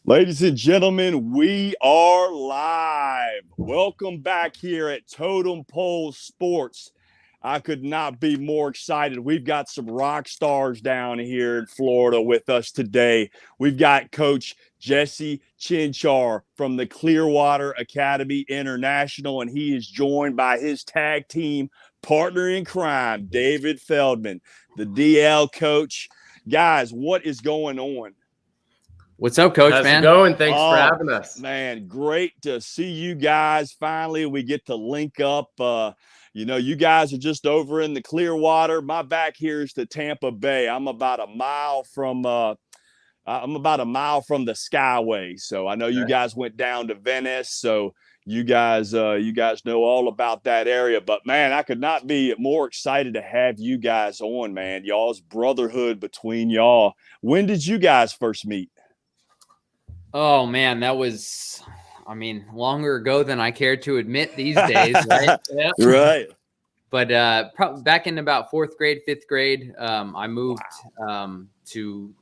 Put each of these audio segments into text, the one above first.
Ladies and gentlemen, we are live. Welcome back here at Totem Sports. I could not be more excited. We've got some rock stars down here in Florida with us today. We've got Coach Jesse Chinchar from the Clearwater Academy International, and he is joined by his tag team partner in crime, David Feldman, the DL coach. Guys, what is going on? What's up, Coach, How's man? it going? Thanks for having us. Man, great to see you guys. Finally, we get to link up. You guys are just over in the Clearwater. My back here is to Tampa Bay. I'm about a mile from the Skyway. So I know you guys went down to Venice. So you guys know all about that area. But man, I could not be more excited to have you guys on, man. Y'all's brotherhood between y'all. When did you guys first meet? Oh, man, that was, longer ago than I care to admit these days, right? Yeah. Right. But back in about fourth grade, fifth grade, I moved to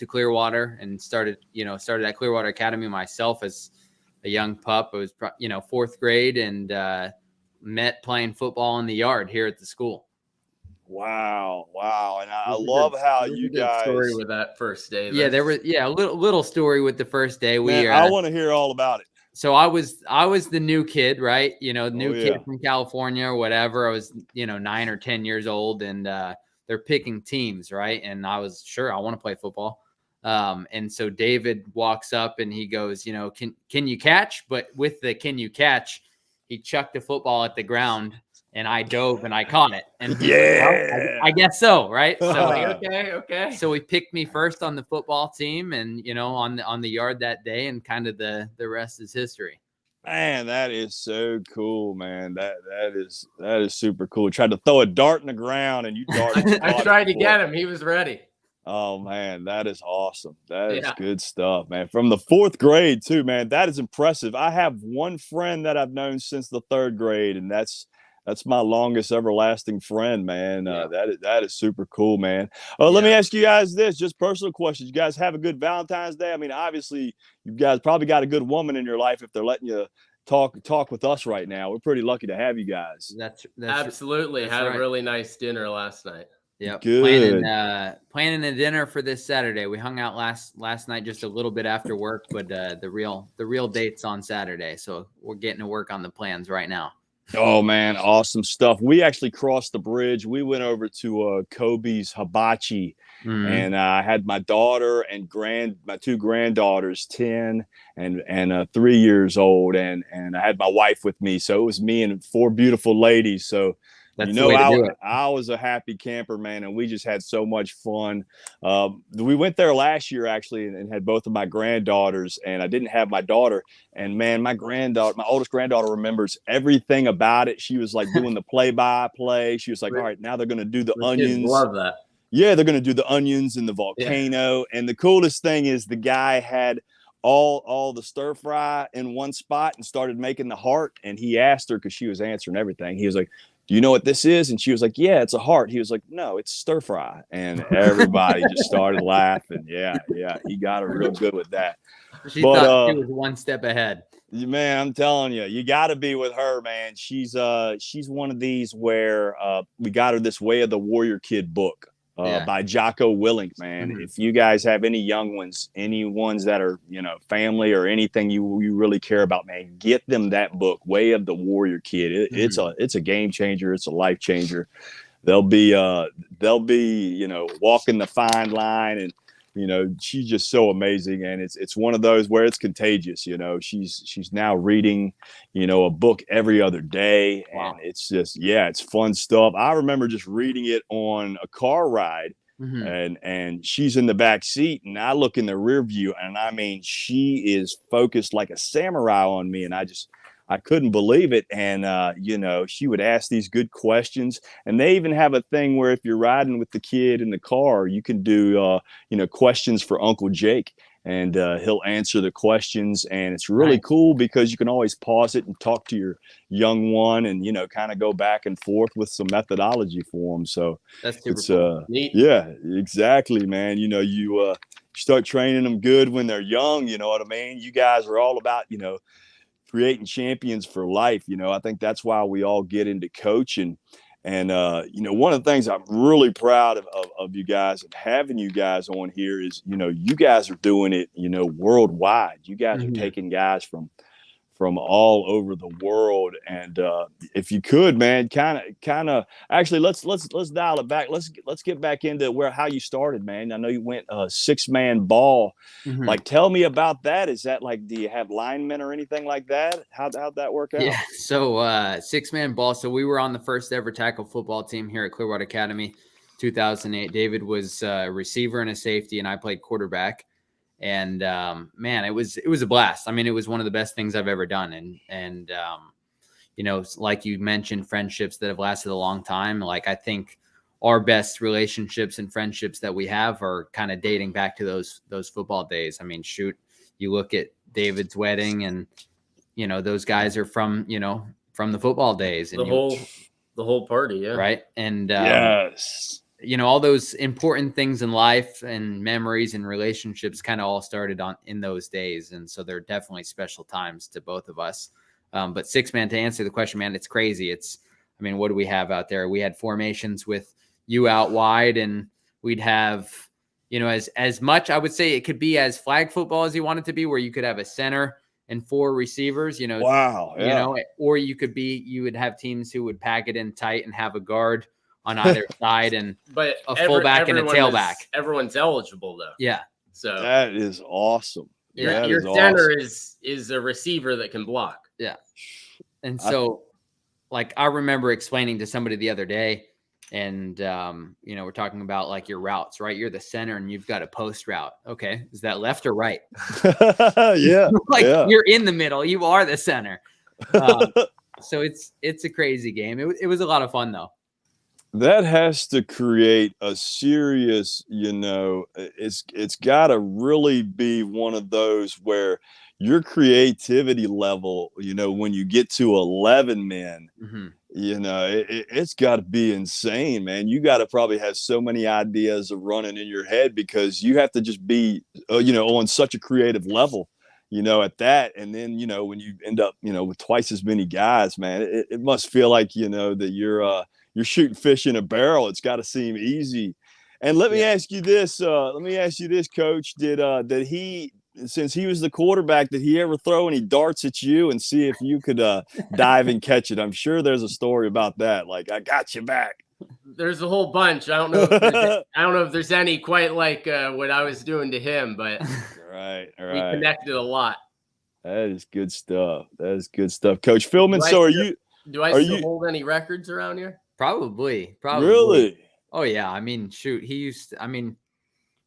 Clearwater and started at Clearwater Academy myself as a young pup. I was, fourth grade and met playing football in the yard here at the school. Wow. And I love how you guys story with that first day. Yeah, there was a little story with the first day. I want to hear all about it. So I was the new kid, right? Kid from California or whatever. I was, 9 or 10 years old, and they're picking teams, right? And I was sure I want to play football. And so David walks up and he goes, can you catch? But with the can you catch, he chucked the football at the ground. And I dove and I caught it. And I guess so, right? So okay. So he picked me first on the football team, and on the yard that day, and kind of the rest is history. Man, that is so cool, man. That is super cool. Tried to throw a dart in the ground and you darted. I tried to get him. He was ready. Oh man, that is awesome. That is good stuff, man. From the fourth grade too, man. That is impressive. I have one friend that I've known since the third grade, and that's my longest everlasting friend, man. That is super cool, man. Let me ask you guys this, just personal questions. You guys have a good Valentine's Day? I mean, obviously, you guys probably got a good woman in your life if they're letting you talk with us right now. We're pretty lucky to have you guys. That's absolutely. Had a really nice dinner last night. Yeah, good. Planning a dinner for this Saturday. We hung out last night just a little bit after work, but the real date's on Saturday, so we're getting to work on the plans right now. Oh man, awesome stuff. We actually crossed the bridge. We went over to Kobe's Hibachi, and I had my daughter and my two granddaughters, 10 and 3 years old, and I had my wife with me. So it was me and four beautiful ladies. So that's I was a happy camper, man, and we just had so much fun. We went there last year, actually, and had both of my granddaughters, and I didn't have my daughter. And, man, my oldest granddaughter remembers everything about it. She was, like, doing the play-by-play. She was like, all right, now they're going to do the onions. Love that. Yeah, they're going to do the onions in the volcano. Yeah. And the coolest thing is the guy had all the stir fry in one spot and started making the heart. And he asked her, because she was answering everything, he was like, do you know what this is? And she was like, yeah, it's a heart. He was like, no, it's stir fry. And everybody just started laughing. Yeah. He got her real good with that. She thought she was one step ahead. Man, I'm telling you, you got to be with her, man. She's one of these where we got her this Way of the Warrior Kid book by Jocko Willink, man. If you guys have any young ones, any ones that are, family or anything you really care about, man, get them that book, Way of the Warrior Kid. It's a game changer. It's a life changer. They'll be walking the fine line, and she's just so amazing, and it's one of those where it's contagious. She's now reading a book every other day. Wow. And it's just it's fun stuff. I remember just reading it on a car ride, and she's in the back seat, and I look in the rear view, and I mean, she is focused like a samurai on me, and I couldn't believe it. And, she would ask these good questions. And they even have a thing where if you're riding with the kid in the car, you can do, questions for Uncle Jake. And he'll answer the questions. And it's really cool because you can always pause it and talk to your young one and, kind of go back and forth with some methodology for them. So that's super cool. Yeah, exactly, man. start training them good when they're young. You know what I mean? You guys are all about, creating champions for life. I think that's why we all get into coaching. And, one of the things I'm really proud of you guys and having you guys on here is, you guys are doing it, worldwide. You guys are taking guys from all over the world. And if you could, man, kind of actually let's dial it back. Let's get back into how you started, man. I know you went 6-man ball. Like, tell me about that. Is that like, do you have linemen or anything like that? How'd that work out? Yeah. So 6-man ball. So we were on the first ever tackle football team here at Clearwater Academy, 2008. David was a receiver and a safety, and I played quarterback. And man, it was a blast. I mean, it was one of the best things I've ever done. And like you mentioned, friendships that have lasted a long time. Like, I think our best relationships and friendships that we have are kind of dating back to those football days. I mean, shoot, you look at David's wedding, and those guys are from the football days, and the whole party, yeah, right. And yes. All those important things in life and memories and relationships kind of all started in those days. And so they're definitely special times to both of us. But 6-man, to answer the question, man, it's crazy. What do we have out there? We had formations with you out wide, and we'd have, as much, I would say it could be as flag football as you want it to be, where you could have a center and 4 receivers, wow. Yeah. Or you would have teams who would pack it in tight and have a guard on either side, and a fullback and a tailback. Everyone's eligible though. Yeah. So that is awesome. Your center is a receiver that can block. Yeah. And so, like, I remember explaining to somebody the other day, and we're talking about like your routes, right? You're the center and you've got a post route. Okay. Is that left or right? Yeah. You're in the middle. You are the center. So it's a crazy game. It was a lot of fun though. That has to create a serious, it's got to really be one of those where your creativity level, when you get to 11 men, it's got to be insane, man. You got to probably have so many ideas of running in your head, because you have to just be, on such a creative level, at that. And then, when you end up, with twice as many guys, man, it must feel like, that you're shooting fish in a barrel. It's got to seem easy. And let me ask you this, Coach, did he, since he was the quarterback, did he ever throw any darts at you and see if you could dive and catch it? I'm sure there's a story about that. Like, I got you back. There's a whole bunch. I don't know if there's any quite like what I was doing to him, but right. We connected a lot. That is good stuff. Coach Philman. Do I still hold any records around here? Probably. Really? Oh yeah. I mean, shoot,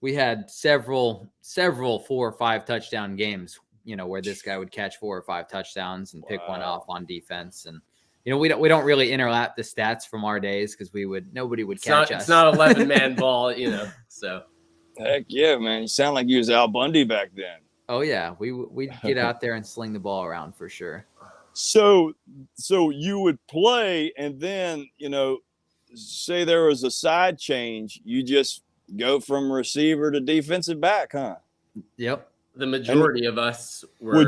we had several 4 or 5 touchdown games, where this guy would catch 4 or 5 touchdowns and pick one off on defense. And, we don't really interlap the stats from our days, because nobody would catch us. It's not 11-man ball, so. Heck yeah, man. You sound like you was Al Bundy back then. Oh yeah. We'd get out there and sling the ball around for sure. So you would play, and then, say there was a side change, you just go from receiver to defensive back, huh? Yep. The majority of us were.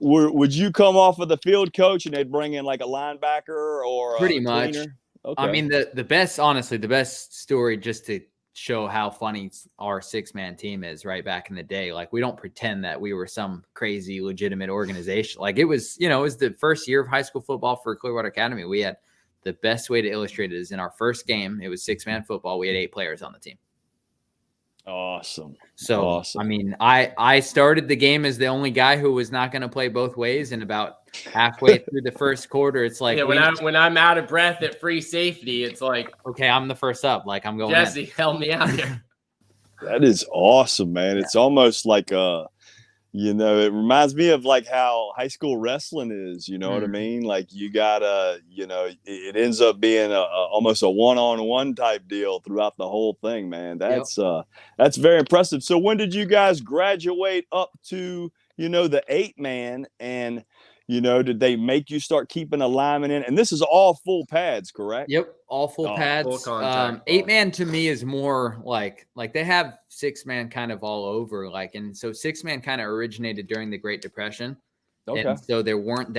Would you come off of the field, coach, and they'd bring in like a linebacker or pretty much? Okay. I mean, the best story, just to show how funny our 6-man team is, right? Back in the day, like, we don't pretend that we were some crazy legitimate organization. Like, it was the first year of high school football for Clearwater Academy. We had, the best way to illustrate it is, in our first game, it was 6-man football. We had 8 players on the team. Awesome. So, awesome. I mean, I started the game as the only guy who was not going to play both ways. And about halfway through the first quarter, it's like, when I'm out of breath at free safety, it's like, okay, I'm the first up. Like, I'm going. Jesse, help me out here. That is awesome, man. It's almost like it reminds me of like how high school wrestling is, you know what I mean? Like, you gotta, it ends up being almost a one-on-one type deal throughout the whole thing, man. That's very impressive. So when did you guys graduate up to, the 8-man? And, You know, did they make you start keeping a lineman in? And this is all full pads, correct? Yep, all full pads. Full contact. 8-man to me is more like they have 6-man kind of all over. And so 6-man kind of originated during the Great Depression. Okay. And so there weren't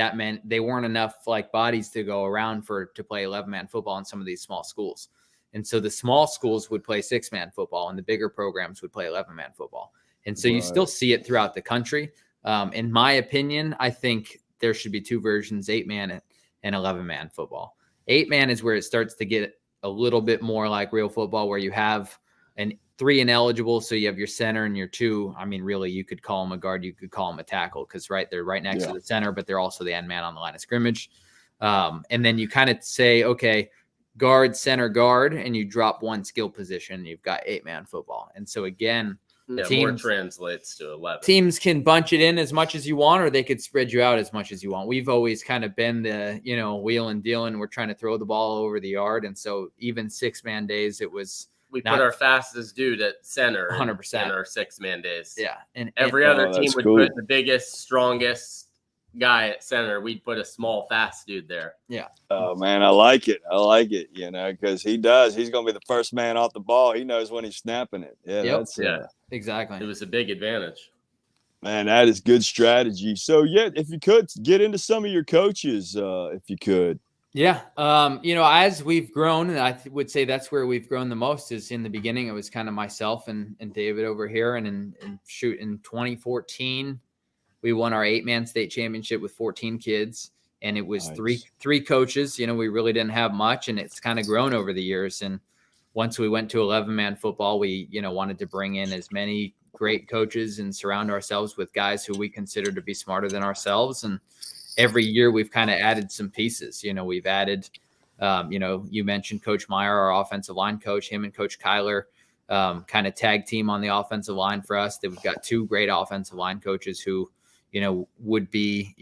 they weren't enough bodies to go around to play 11-man football in some of these small schools. And so the small schools would play 6-man football and the bigger programs would play 11-man football. And so you still see it throughout the country. In my opinion, I think there should be 2 versions, 8-man and 11-man football. 8-man is where it starts to get a little bit more like real football, where you have 3 ineligible. So you have your center and your 2. I mean, really, you could call them a guard. You could call them a tackle because, they're right next to the center, but they're also the end man on the line of scrimmage. And then you kind of say, okay, guard, center, guard, and you drop 1 skill position. You've got 8-man football. And so, again, more translates to 11. Teams can bunch it in as much as you want, or they could spread you out as much as you want. We've always kind of been the, wheel and dealing. We're trying to throw the ball over the yard. And so even 6-man days, it was – we put our fastest dude at center 100% in our 6-man days. Yeah. And every other team would put the biggest, strongest guy at center. We'd put a small, fast dude there. Yeah. Oh, man, I like it. Because he does. He's going to be the first man off the ball. He knows when he's snapping it. Yeah, exactly. It was a big advantage. Man, that is good strategy. So, if you could get into some of your coaches, if you could. Yeah. As we've grown, and I would say that's where we've grown the most is in the beginning. It was kind of myself and David over here. And in 2014, we won our 8-man state championship with 14 kids. And it was three coaches. We really didn't have much, and it's kind of grown over the years. And once we went to 11-man football, we, wanted to bring in as many great coaches and surround ourselves with guys who we consider to be smarter than ourselves. And every year we've kind of added some pieces. We've added, you mentioned Coach Meyer, our offensive line coach, him and Coach Kyler, kind of tag team on the offensive line for us. That we've got 2 great offensive line coaches who, would be,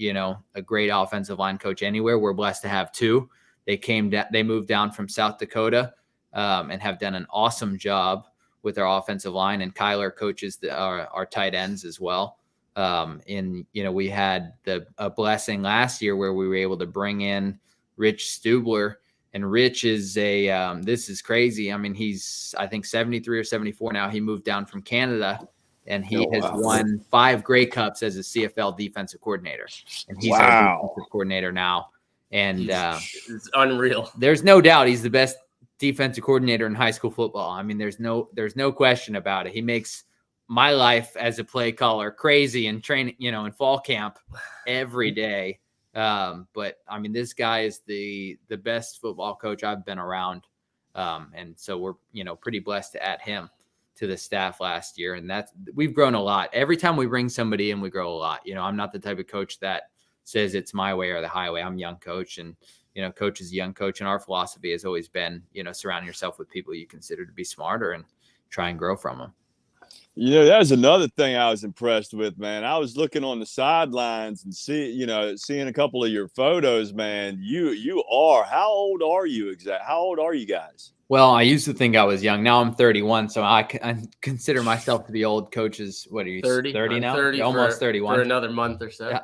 a great offensive line coach anywhere. We're blessed to have 2. They moved down from South Dakota and have done an awesome job with our offensive line. And Kyler coaches our tight ends as well. We had a blessing last year where we were able to bring in Rich Stubler, and Rich is this is crazy. I mean, he's, I think 73 or 74 now. He moved down from Canada, and he has won 5 Grey Cups as a CFL defensive coordinator, and he's our defensive coordinator now. And it's unreal. There's no doubt he's the best defensive coordinator in high school football. I mean, there's no question about it. He makes my life as a play caller crazy and training, in fall camp every day. But I mean, this guy is the best football coach I've been around. And so we're, pretty blessed to add him to the staff last year. And we've grown a lot. Every time we bring somebody in, we grow a lot. I'm not the type of coach that says it's my way or the highway. I'm a young coach, and, coach is a young coach. And our philosophy has always been, surround yourself with people you consider to be smarter and try and grow from them. That was another thing I was impressed with, man. I was looking on the sidelines and seeing a couple of your photos, man. How old are you exactly? How old are you guys? Well, I used to think I was young. Now I'm 31, so I consider myself to be old. Coaches, what are you, 30 now? 30 almost 31. For another month or so. Yeah.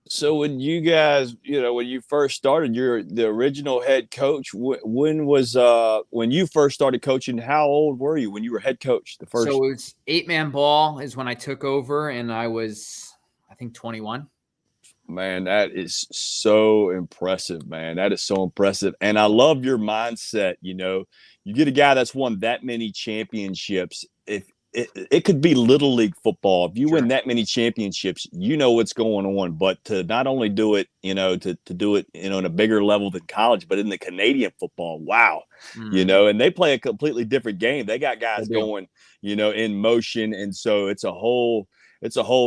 So when you guys, when you first started, you're the original head coach. When you first started coaching, how old were you when you were head coach? The first. So it's 8-man ball is when I took over, and I was, I think, 21. Man, that is so impressive, man. That is so impressive. And I love your mindset. You get a guy that's won that many championships. If it could be little league football. If you win that many championships, what's going on. But to not only do it, to do it, on a bigger level than college, but in the Canadian football, wow. And they play a completely different game. They got guys going, in motion. And so it's a whole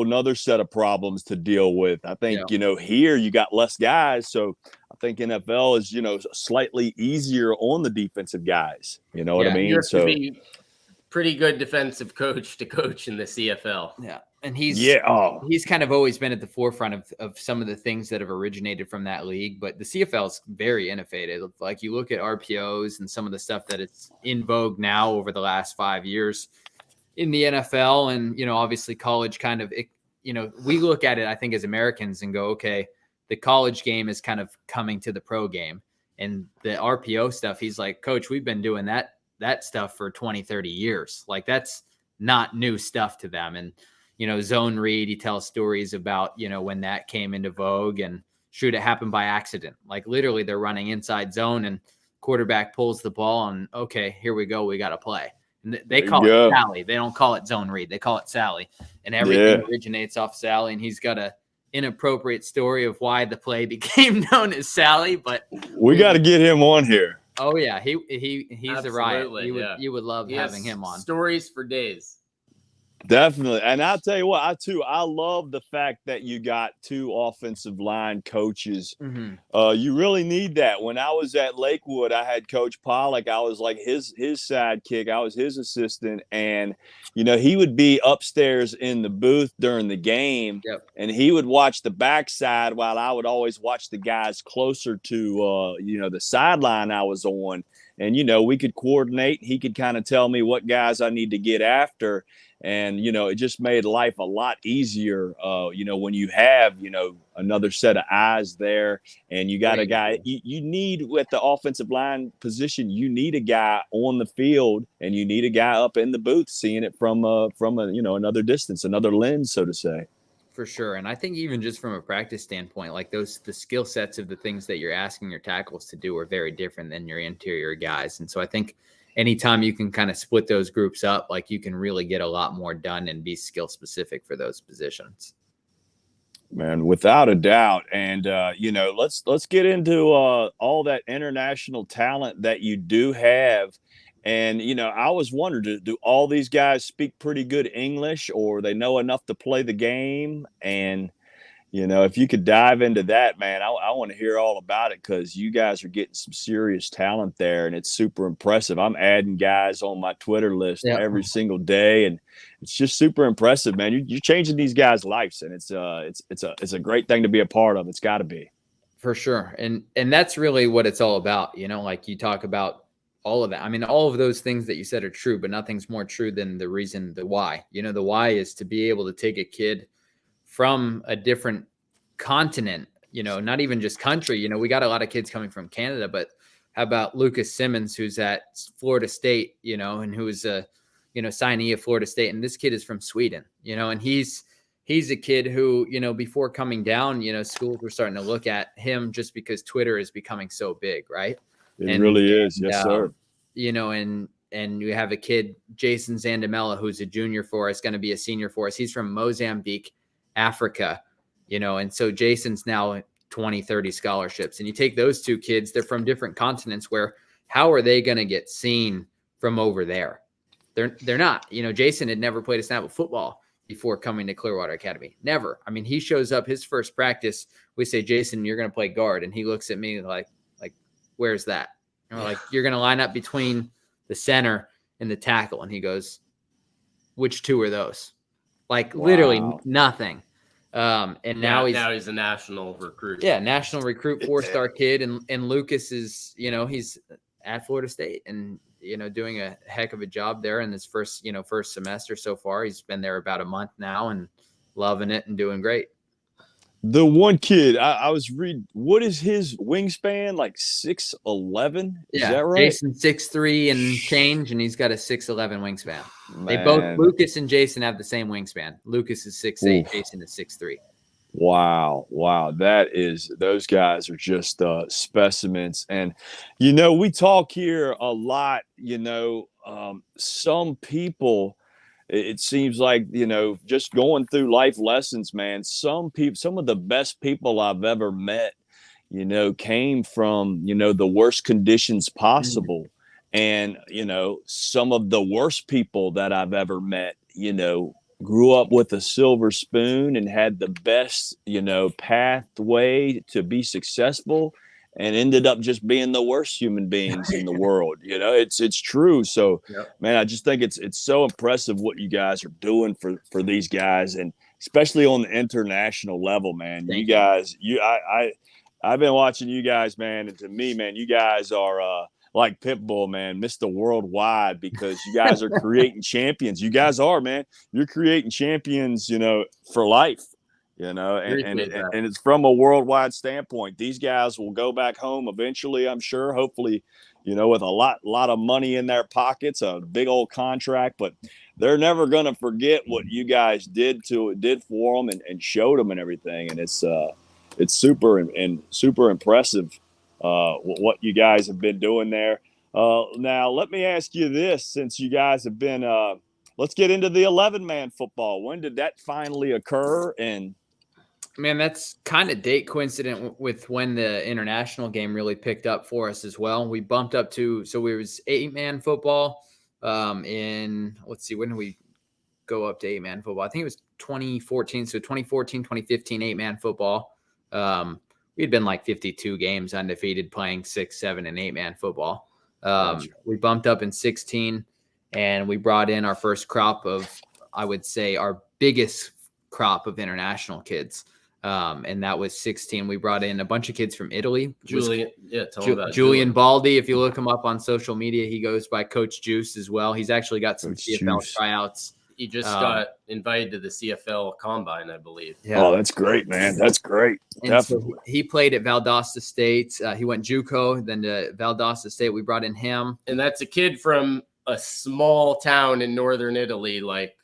nother set of problems to deal with. I think, here you got less guys. So I think NFL is, slightly easier on the defensive guys. You know what I mean? You have to be pretty good defensive coach to coach in the CFL. Yeah. And he's kind of always been at the forefront of some of the things that have originated from that league. But the CFL is very innovative. Like, you look at RPOs and some of the stuff that it's in vogue now over the last 5 years in the NFL, and, obviously college kind of, we look at it, I think, as Americans and go, okay, the college game is kind of coming to the pro game. And the RPO stuff, he's like, Coach, we've been doing that stuff for 20, 30 years. Like, that's not new stuff to them. And, zone read, he tells stories about, when that came into vogue, and shoot, it happened by accident. Like, literally they're running inside zone and quarterback pulls the ball and, okay, here we go. We got to play. And they call it Sally. They don't call it zone read. They call it Sally. And everything originates off Sally. And he's got a inappropriate story of why the play became known as Sally, but we got to get him on here. Oh yeah, he's a riot. You would love having him on. Stories for days. Definitely. And I'll tell you what, I love the fact that you got 2 offensive line coaches. Mm-hmm. You really need that. When I was at Lakewood, I had Coach Pollock. I was like his sidekick. I was his assistant. And, he would be upstairs in the booth during the game. Yep. And he would watch the backside while I would always watch the guys closer to, the sideline I was on. And, we could coordinate. He could kind of tell me what guys I need to get after. And, it just made life a lot easier, when you have, another set of eyes there, and you got a guy you need with the offensive line position. You need a guy on the field, and you need a guy up in the booth seeing it from another distance, another lens, so to say. For sure. And I think even just from a practice standpoint, like the skill sets of the things that you're asking your tackles to do are very different than your interior guys. And so I think anytime you can kind of split those groups up, like, you can really get a lot more done and be skill specific for those positions. Man, without a doubt. And, let's get into all that international talent that you do have. And, I was wondering, do all these guys speak pretty good English, or they know enough to play the game? And, if you could dive into that, man, I want to hear all about it, because you guys are getting some serious talent there, and it's super impressive. I'm adding guys on my Twitter list every single day, and it's just super impressive, man. You're changing these guys' lives, and it's a great thing to be a part of. It's got to be. For sure. And that's really what it's all about. Like, you talk about all of that. I mean, all of those things that you said are true, but nothing's more true than the why. The why is to be able to take a kid from a different continent, not even just country. We got a lot of kids coming from Canada, but how about Lucas Simmons, who's at Florida State, and who's a, signee of Florida State. And this kid is from Sweden, and he's a kid who, before coming down, schools were starting to look at him just because Twitter is becoming so big, right? It really is. Yes, sir. And you have a kid, Jason Zandamela, who's a junior for us, going to be a senior for us. He's from Mozambique, Africa, and so Jason's now 20, 30 scholarships. And you take those 2 kids, they're from different continents, how are they going to get seen from over there? They're not. Jason had never played a snap of football before coming to Clearwater Academy. Never. I mean, he shows up his first practice. We say, Jason, you're going to play guard. And he looks at me like, where's that? And we're like, you're going to line up between the center and the tackle. And he goes, which 2 are those? Like, literally nothing. And now he's a national recruit. Yeah, national recruit, 4-star kid. And Lucas is, he's at Florida State and, doing a heck of a job there in his first semester so far. He's been there about a month now and loving it and doing great. The one kid I was reading, what is his wingspan? Like 6'11"? Is that right? Jason 6'3" and change, and he's got a 6'11" wingspan. Man. They both, Lucas and Jason, have the same wingspan. Lucas is 6'8", Jason is 6'3". Wow. Those guys are just specimens. And, we talk here a lot, some people, it seems like, just going through life lessons, man, some of the best people I've ever met, came from, the worst conditions possible. And, some of the worst people that I've ever met, grew up with a silver spoon and had the best, pathway to be successful, and ended up just being the worst human beings in the world. It's true. So, man, I just think it's so impressive what you guys are doing for these guys, and especially on the international level, man. Thank you guys, I've been watching you guys, man, and to me, man, you guys are like Pitbull, man, Mr. Worldwide, because you guys are creating champions. You guys are, man. You're creating champions, for life. and it's from a worldwide standpoint. These guys will go back home eventually, I'm sure, hopefully, with a lot of money in their pockets, a big old contract, but they're never going to forget what you guys did for them and showed them and everything. And it's super and super impressive what you guys have been doing there. Now, let me ask you this, since you guys have been let's get into the 11-man football. When did that finally occur? And man, that's kind of date coincident with when the international game really picked up for us as well. We bumped up to, so it was 8-man football in, let's see, when did we go up to 8-man football? I think it was 2014. So 2014, 2015, 8-man football. We had been like 52 games undefeated playing 6, 7, and 8-man football. We bumped up in 16 and we brought in our first crop of, I would say, our biggest crop of international kids. And that was 16. We brought in a bunch of kids from Italy. Julian Baldi. If you look him up on social media, he goes by Coach Juice as well. He's actually got some CFL tryouts. He just got invited to the CFL Combine, I believe. Yeah. Oh, that's great, man. That's great. And definitely. So he played at Valdosta State. He went JUCO, then to Valdosta State. We brought in him. And that's a kid from a small town in northern Italy. Like,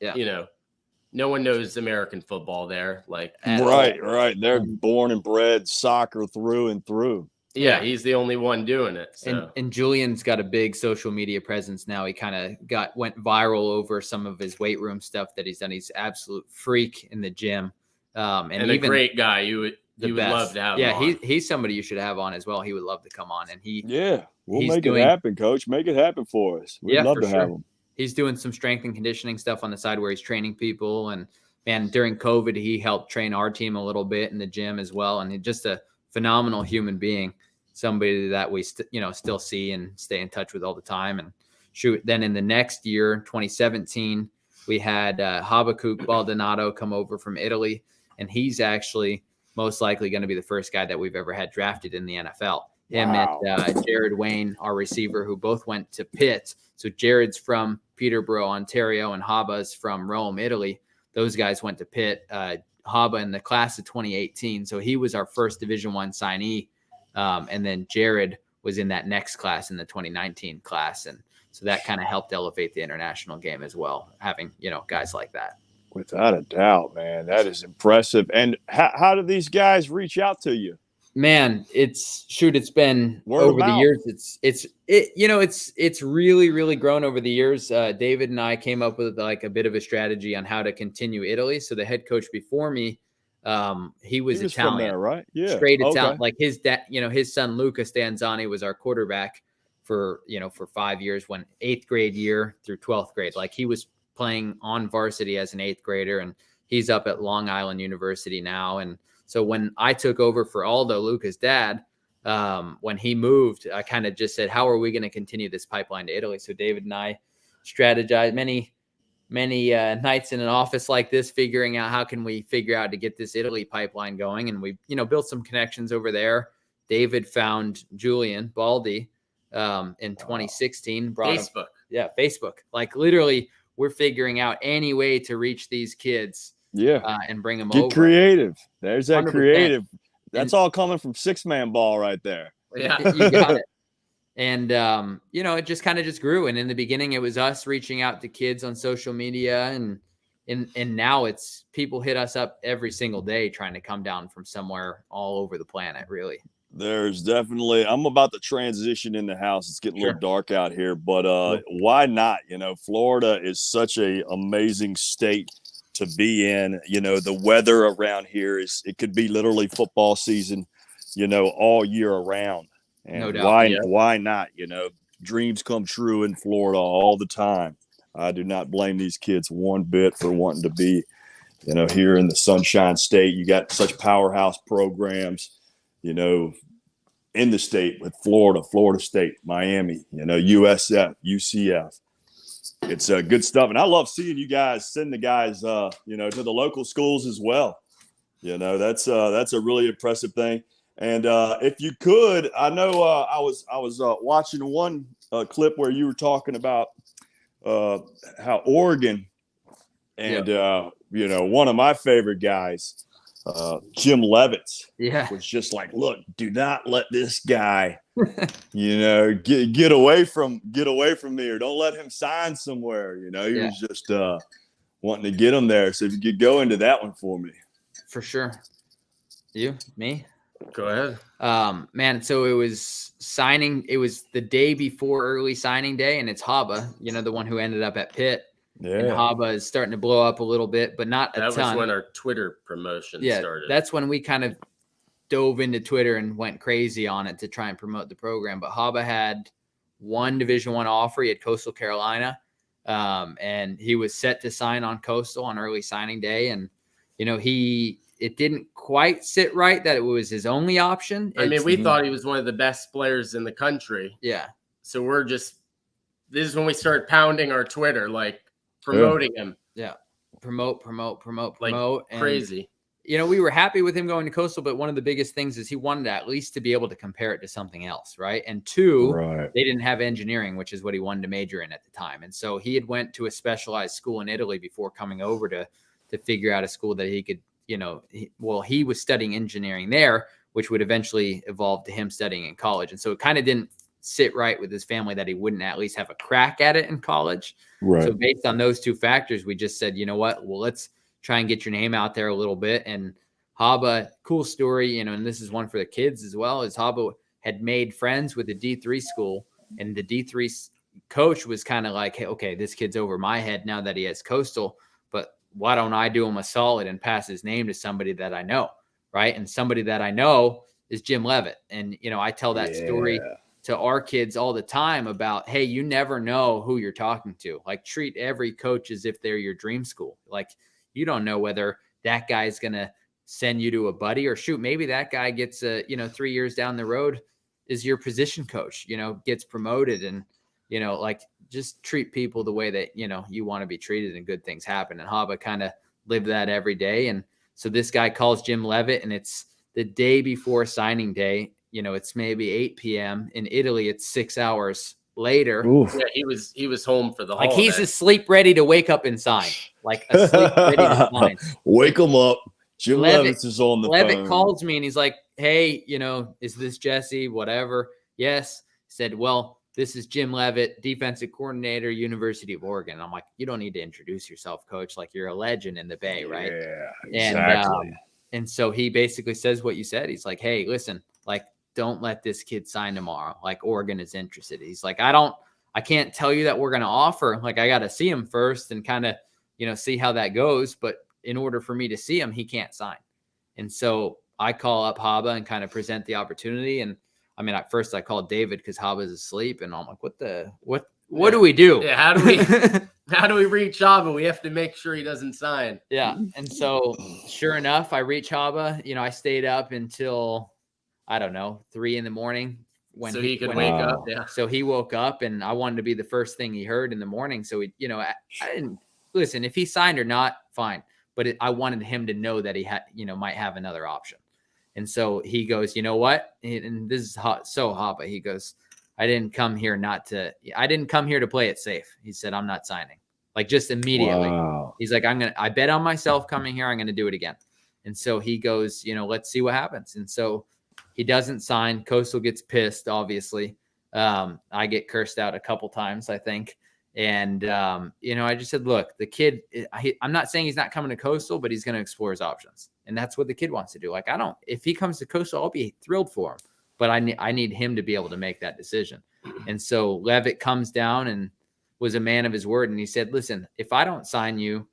no one knows American football there. Like, right. They're born and bred soccer through and through. Yeah, he's the only one doing it. So. And Julian's got a big social media presence now. He kind of went viral over some of his weight room stuff that he's done. He's absolute freak in the gym. And even a great guy. You would love to have him on. He's somebody you should have on as well. He would love to come on. And we'll make it happen, Coach. Make it happen for us. We'd love to have him. He's doing some strength and conditioning stuff on the side where he's training people. And man, during COVID, he helped train our team a little bit in the gym as well. And he's just a phenomenal human being, somebody that we still see and stay in touch with all the time. And then in the next year, 2017, we had Habakkuk Baldonado come over from Italy. And he's actually most likely going to be the first guy that we've ever had drafted in the NFL. Him and Jared Wayne, our receiver, who both went to Pitt. So Jared's from Peterborough, Ontario, and Haba's from Rome, Italy. Those guys went to Pitt. Haba in the class of 2018. So he was our first Division I signee. And then Jared was in that next class in the 2019 class. And so that kind of helped elevate the international game as well, having, guys like that. Without a doubt, man. That is impressive. And how do these guys reach out to you? Man, it's been over the years. It's really, really grown over the years. David and I came up with like a bit of a strategy on how to continue Italy. So the head coach before me, he was Italian, from there, right? Yeah, straight Italian. Like his dad, his son Luca Stanzani was our quarterback for 5 years, when 8th grade year through 12th grade. Like he was playing on varsity as an 8th grader, and he's up at Long Island University now. And so when I took over for Aldo, Luca's dad, when he moved, I kind of just said, how are we going to continue this pipeline to Italy? So David and I strategized many nights in an office like this, figuring out how can we figure out to get this Italy pipeline going. And we, built some connections over there. David found Julian Baldi in 2016. Facebook. Facebook. Like literally, we're figuring out any way to reach these kids. And bring them over. Get creative. There's that 100%. Creative. That's all coming from 6-man ball right there. Yeah, you got it. And it just kind of just grew. And in the beginning, it was us reaching out to kids on social media, and now it's people hit us up every single day trying to come down from somewhere all over the planet. Really. There's definitely. I'm about to transition in the house. It's getting a little dark out here, but why not? Florida is such a amazing state to be in. The weather around here it could be literally football season, all year around. And no doubt. Why not? Dreams come true in Florida all the time. I do not blame these kids one bit for wanting to be, here in the Sunshine State. You got such powerhouse programs, in the state with Florida State, Miami, USF, UCF. It's good stuff. And I love seeing you guys send the guys, to the local schools as well. That's a really impressive thing. And if you could, I know I was watching one clip where you were talking about how Oregon and one of my favorite guys, Jim Levitt, was just like, look, do not let this guy, get away from me, or don't let him sign somewhere. He was just wanting to get him there. So if you could go into that one for me. For sure. Me? Go ahead. Man, so it was the day before early signing day, and it's Haba, the one who ended up at Pitt. Yeah. And Haba is starting to blow up a little bit, but not a ton. That was when our Twitter promotion started. That's when we kind of dove into Twitter and went crazy on it to try and promote the program. But Haba had one Division I offer. He had Coastal Carolina, and he was set to sign on Coastal on early signing day. And, it didn't quite sit right that it was his only option. We thought he was one of the best players in the country. Yeah. So this is when we started pounding our Twitter, like promoting him. Yeah. Promote. Like crazy. We were happy with him going to Coastal, but one of the biggest things is he wanted at least to be able to compare it to something else, right? And two, they didn't have engineering, which is what he wanted to major in at the time. And so he had went to a specialized school in Italy before coming over to figure out a school that he could, he was studying engineering there, which would eventually evolve to him studying in college. And so it kind of didn't sit right with his family that he wouldn't at least have a crack at it in college. Right. So based on those two factors, we just said, let's try and get your name out there a little bit. And Haba, cool story, and this is one for the kids as well, is Haba had made friends with the D3 school, and the D3 coach was kind of like, hey, okay, this kid's over my head now that he has Coastal, but why don't I do him a solid and pass his name to somebody that I know, right? And somebody that I know is Jim Levitt. And, I tell that story to our kids all the time about, hey, you never know who you're talking to. Like, treat every coach as if they're your dream school. Like, you don't know whether that guy's going to send you to a buddy, or shoot, maybe that guy gets 3 years down the road is your position coach, gets promoted, and, just treat people the way that, you want to be treated, and good things happen. And Haba kind of lived that every day. And so this guy calls Jim Levitt, and it's the day before signing day. It's maybe 8 p.m. in Italy. It's 6 hours later. Oof. Yeah, he was home for the holiday. Like, he's asleep, ready to wake up and sign. Like, asleep, ready to sign. Wake him up. Jim Levitt is on the phone. Levitt calls me, and he's like, hey, is this Jesse? Whatever. Yes. He said, well, this is Jim Levitt, defensive coordinator, University of Oregon. And I'm like, you don't need to introduce yourself, coach. Like, you're a legend in the Bay, right? Yeah, exactly. And so he basically says what you said. He's like, hey, listen, like, don't let this kid sign tomorrow. Like, Oregon is interested. He's like, I can't tell you that we're going to offer. Like, I got to see him first and kind of, see how that goes. But in order for me to see him, he can't sign. And so I call up Haba and kind of present the opportunity. And at first I called David because Haba's asleep, and I'm like, what do we do? Yeah. How do we reach Haba? We have to make sure he doesn't sign. Yeah. And so sure enough, I reach Haba. I stayed up until, 3 in the morning so he could wake up. Yeah. So he woke up, and I wanted to be the first thing he heard in the morning. So I didn't listen, if he signed or not, fine. But I wanted him to know that he had, might have another option. And so he goes, you know what? And this is so Haba. He goes, I didn't come here to play it safe. He said, I'm not signing. Like, just immediately. Wow. He's like, I bet on myself coming here. I'm going to do it again. And so he goes, let's see what happens. And so he doesn't sign. Coastal gets pissed, obviously. I get cursed out a couple times, I think. And, I just said, look, the kid, I'm not saying he's not coming to Coastal, but he's going to explore his options. And that's what the kid wants to do. Like, if he comes to Coastal, I'll be thrilled for him, but I need him to be able to make that decision. And so Levitt comes down and was a man of his word. And he said, listen, if I don't sign you,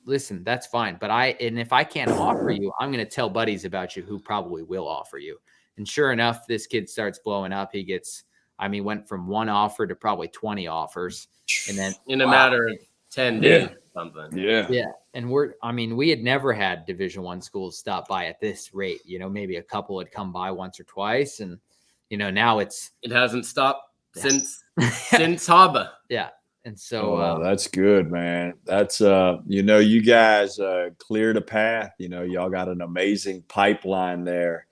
listen, that's fine. But if I can't offer you, I'm going to tell buddies about you who probably will offer you. And sure enough, this kid starts blowing up. He gets, went from one offer to probably 20 offers. And then in a matter of 10 days. Something. Yeah. And we had never had Division I schools stop by at this rate. Maybe a couple had come by once or twice, and now it hasn't stopped since Haba. Yeah. And so that's good, man. That's you guys cleared a path. Y'all got an amazing pipeline there.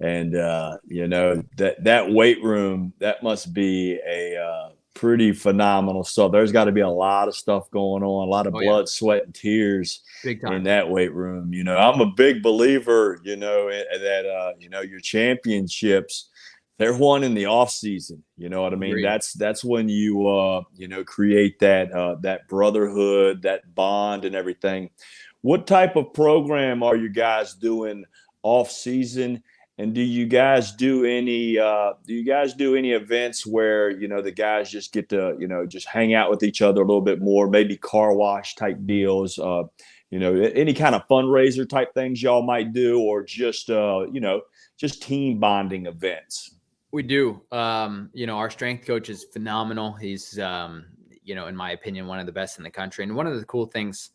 And that weight room, that must be a pretty phenomenal stuff. There's got to be a lot of stuff going on, a lot of blood, sweat, and tears in that weight room. You know, I'm a big believer, you know, that you know, your championships, they're won in the off season. You know what I mean? That's when you you know, create that brotherhood, that bond, and everything. What type of program are you guys doing off season? And do you guys do any events where, you know, the guys just get to, you know, just hang out with each other a little bit more, maybe car wash type deals, you know, any kind of fundraiser type things y'all might do, or just you know, just team bonding events? We do. You know, our strength coach is phenomenal. He's you know, in my opinion, one of the best in the country. And one of the cool things,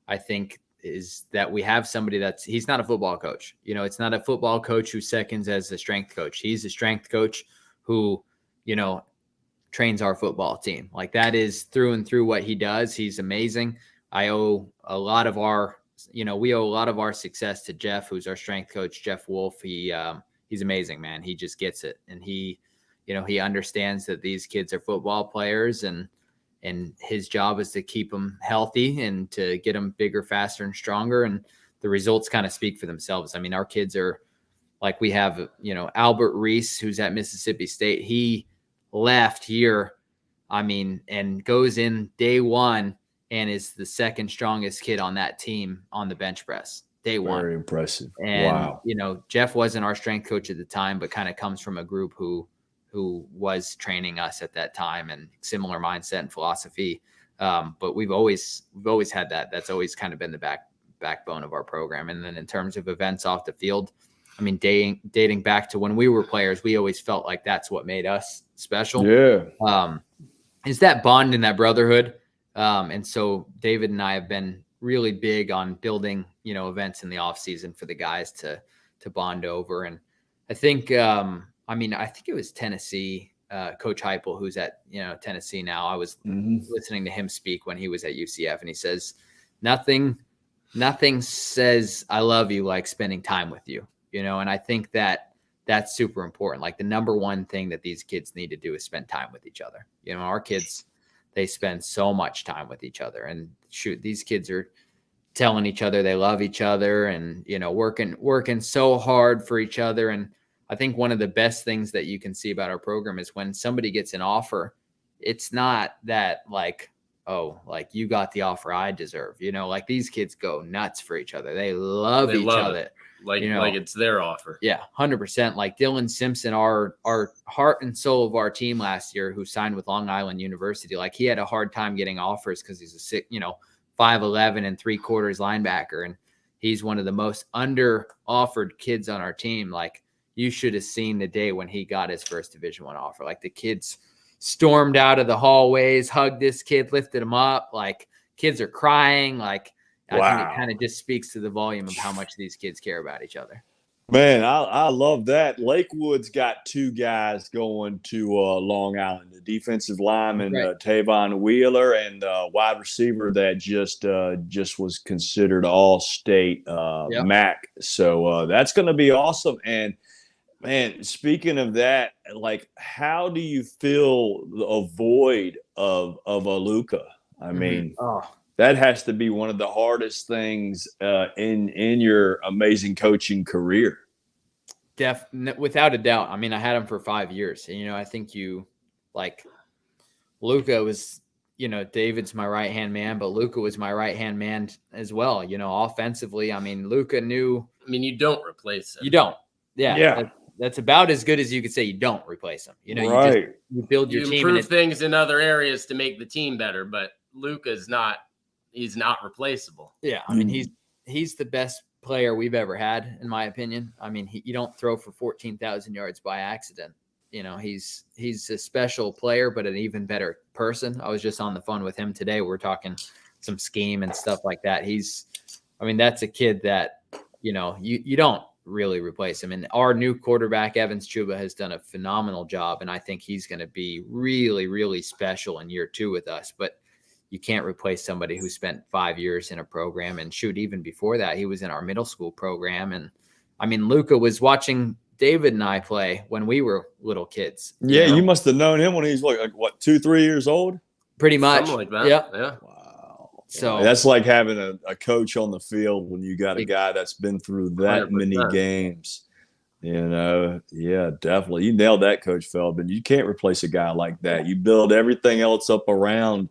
I think, is that we have somebody he's not a football coach. You know, it's not a football coach who seconds as a strength coach. He's a strength coach who, you know, trains our football team. Like, that is through and through what he does. He's amazing. We owe a lot of our success to Jeff, who's our strength coach, Jeff Wolf. He's amazing, man. He just gets it. And he, you know, he understands that these kids are football players, and his job is to keep them healthy and to get them bigger, faster, and stronger. And the results kind of speak for themselves. I mean, our kids are like, we have, you know, Albert Reese, who's at Mississippi State. He left here, I mean, and goes in day one and is the second strongest kid on that team on the bench press. Day one. Very impressive. And, wow. You know, Jeff wasn't our strength coach at the time, but kind of comes from a group who was training us at that time, and similar mindset and philosophy. But we've always had that. That's always kind of been the backbone of our program. And then in terms of events off the field, I mean, dating back to when we were players, we always felt like that's what made us special. Yeah. Is that bond and that brotherhood. And so David and I have been really big on building, you know, events in the off season for the guys to bond over. And I think, I mean, I think it was Tennessee, Coach Heupel, who's at, you know, Tennessee now. I was listening to him speak when he was at UCF, and he says, nothing says I love you like spending time with you, you know? And I think that that's super important. Like, the number one thing that these kids need to do is spend time with each other. You know, our kids, they spend so much time with each other, and shoot, these kids are telling each other they love each other, and, you know, working so hard for each other. And I think one of the best things that you can see about our program is when somebody gets an offer, it's not that like, oh, like, you got the offer I deserve. You know, like, these kids go nuts for each other. They love each other. Like, you know, like it's their offer. Yeah, 100%. Like Dylan Simpson, our heart and soul of our team last year, who signed with Long Island University. Like, he had a hard time getting offers because he's a 5'11" and 3/4 linebacker, and he's one of the most under offered kids on our team. Like, you should have seen the day when he got his first Division I offer. Like, the kids stormed out of the hallways, hugged this kid, lifted him up. Like, kids are crying. Like, I think it kind of just speaks to the volume of how much these kids care about each other. Man, I love that. Lakewood's got two guys going to Long Island, the defensive lineman, Tavon Wheeler, and wide receiver that just was considered all-state, Mac. So that's going to be awesome. And, man, speaking of that, like, how do you fill a void of a Luka? I mean, that has to be one of the hardest things in your amazing coaching career. Without a doubt. I mean, I had him for 5 years. And, you know, I think Luka was, you know, David's my right-hand man, but Luka was my right-hand man as well. You know, offensively, I mean, Luka knew. I mean, you don't replace him. You don't. Yeah. That's about as good as you could say you don't replace him. You know, you build your team. You improve things in other areas to make the team better, but Luka's he's not replaceable. Yeah. I mean, he's the best player we've ever had, in my opinion. I mean, you don't throw for 14,000 yards by accident. You know, he's a special player, but an even better person. I was just on the phone with him today. We're talking some scheme and stuff like that. That's a kid that, you know, you don't really replace him. And our new quarterback, Evans Chuba, has done a phenomenal job. And I think he's going to be really, really special in year 2 with us. But you can't replace somebody who spent 5 years in a program. And shoot, even before that, he was in our middle school program. And I mean, Luka was watching David and I play when we were little kids. Yeah, you must have known him when he was like what, 2-3 years old? Pretty much. Something like that. Yeah. Wow. So that's like having a coach on the field when you got a guy that's been through that 100%. many games. Yeah, definitely. You nailed that, Coach Feldman. You can't replace a guy like that. You build everything else up around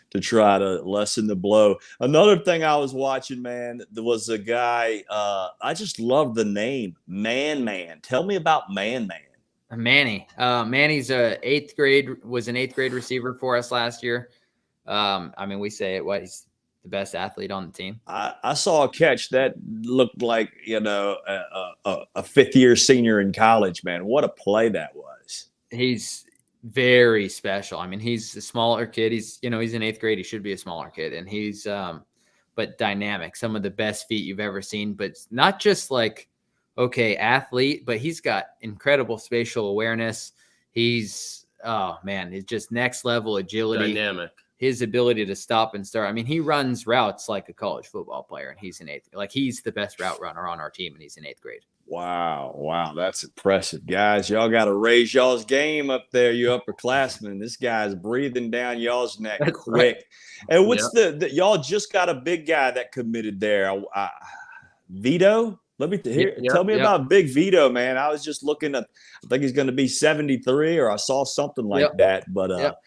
to try to lessen the blow. Another thing I was watching, man, there was a guy, I just love the name, Man. Tell me about Man. Manny. Manny's was an 8th grade receiver for us last year. I mean, we say it, he's the best athlete on the team. I saw a catch that looked like, a 5th-year senior in college, man. What a play that was. He's very special. I mean, he's a smaller kid. He's in 8th grade. He should be a smaller kid. And he's, but dynamic, some of the best feet you've ever seen, but not just like, okay, athlete, but he's got incredible spatial awareness. He's, it's just next level agility. Dynamic. His ability to stop and start. I mean, he runs routes like a college football player, and he's in 8th. Like, he's the best route runner on our team, and he's in 8th grade. Wow. That's impressive. Guys, y'all got to raise y'all's game up there, you upperclassmen. This guy's breathing down y'all's neck quick. Right. And what's y'all just got a big guy that committed there. Vito? Let me tell me about Big Vito, man. I was just looking at, I think he's going to be 73, or I saw something like that. But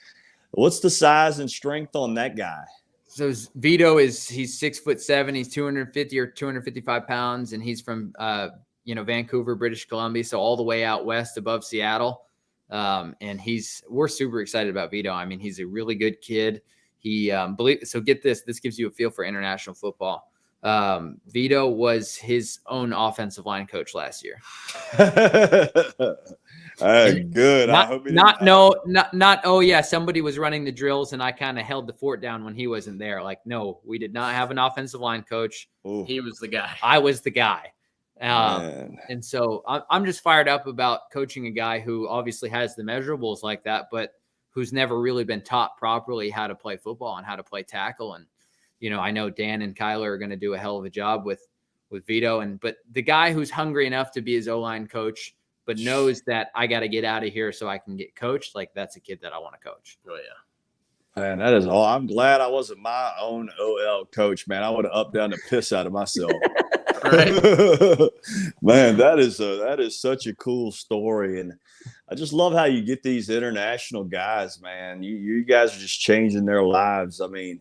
what's the size and strength on that guy? So Vito he's 6'7", he's 250 or 255 pounds, and he's from Vancouver, British Columbia, so all the way out west above Seattle. And we're super excited about Vito. I mean, he's a really good kid. So get this gives you a feel for international football. Vito was his own offensive line coach last year. Good. Somebody was running the drills and I kind of held the fort down when he wasn't there. Like, no, we did not have an offensive line coach. Ooh. He was the guy. I was the guy. And so I'm just fired up about coaching a guy who obviously has the measurables like that, but who's never really been taught properly how to play football and how to play tackle. And, I know Dan and Kyler are going to do a hell of a job with Vito. But the guy who's hungry enough to be his O-line coach, but knows that I got to get out of here so I can get coached, like, that's a kid that I want to coach. Oh, yeah. Man, that is all. I'm glad I wasn't my own OL coach, man. I would have up down the piss out of myself. Man, that is such a cool story. And I just love how you get these international guys, man. You guys are just changing their lives. I mean,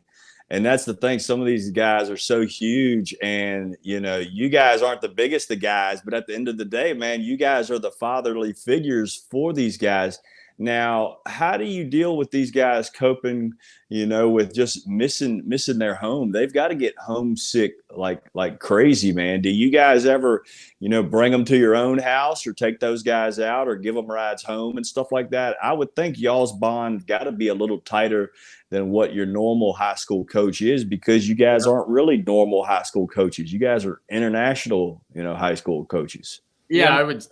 and that's the thing. Some of these guys are so huge, and, you guys aren't the biggest of guys, but at the end of the day, man, you guys are the fatherly figures for these guys. Now, how do you deal with these guys coping, with just missing their home? They've got to get homesick like crazy, man. Do you guys ever, bring them to your own house or take those guys out or give them rides home and stuff like that? I would think y'all's bond got to be a little tighter than what your normal high school coach is, because you guys aren't really normal high school coaches. You guys are international, high school coaches. Yeah, I was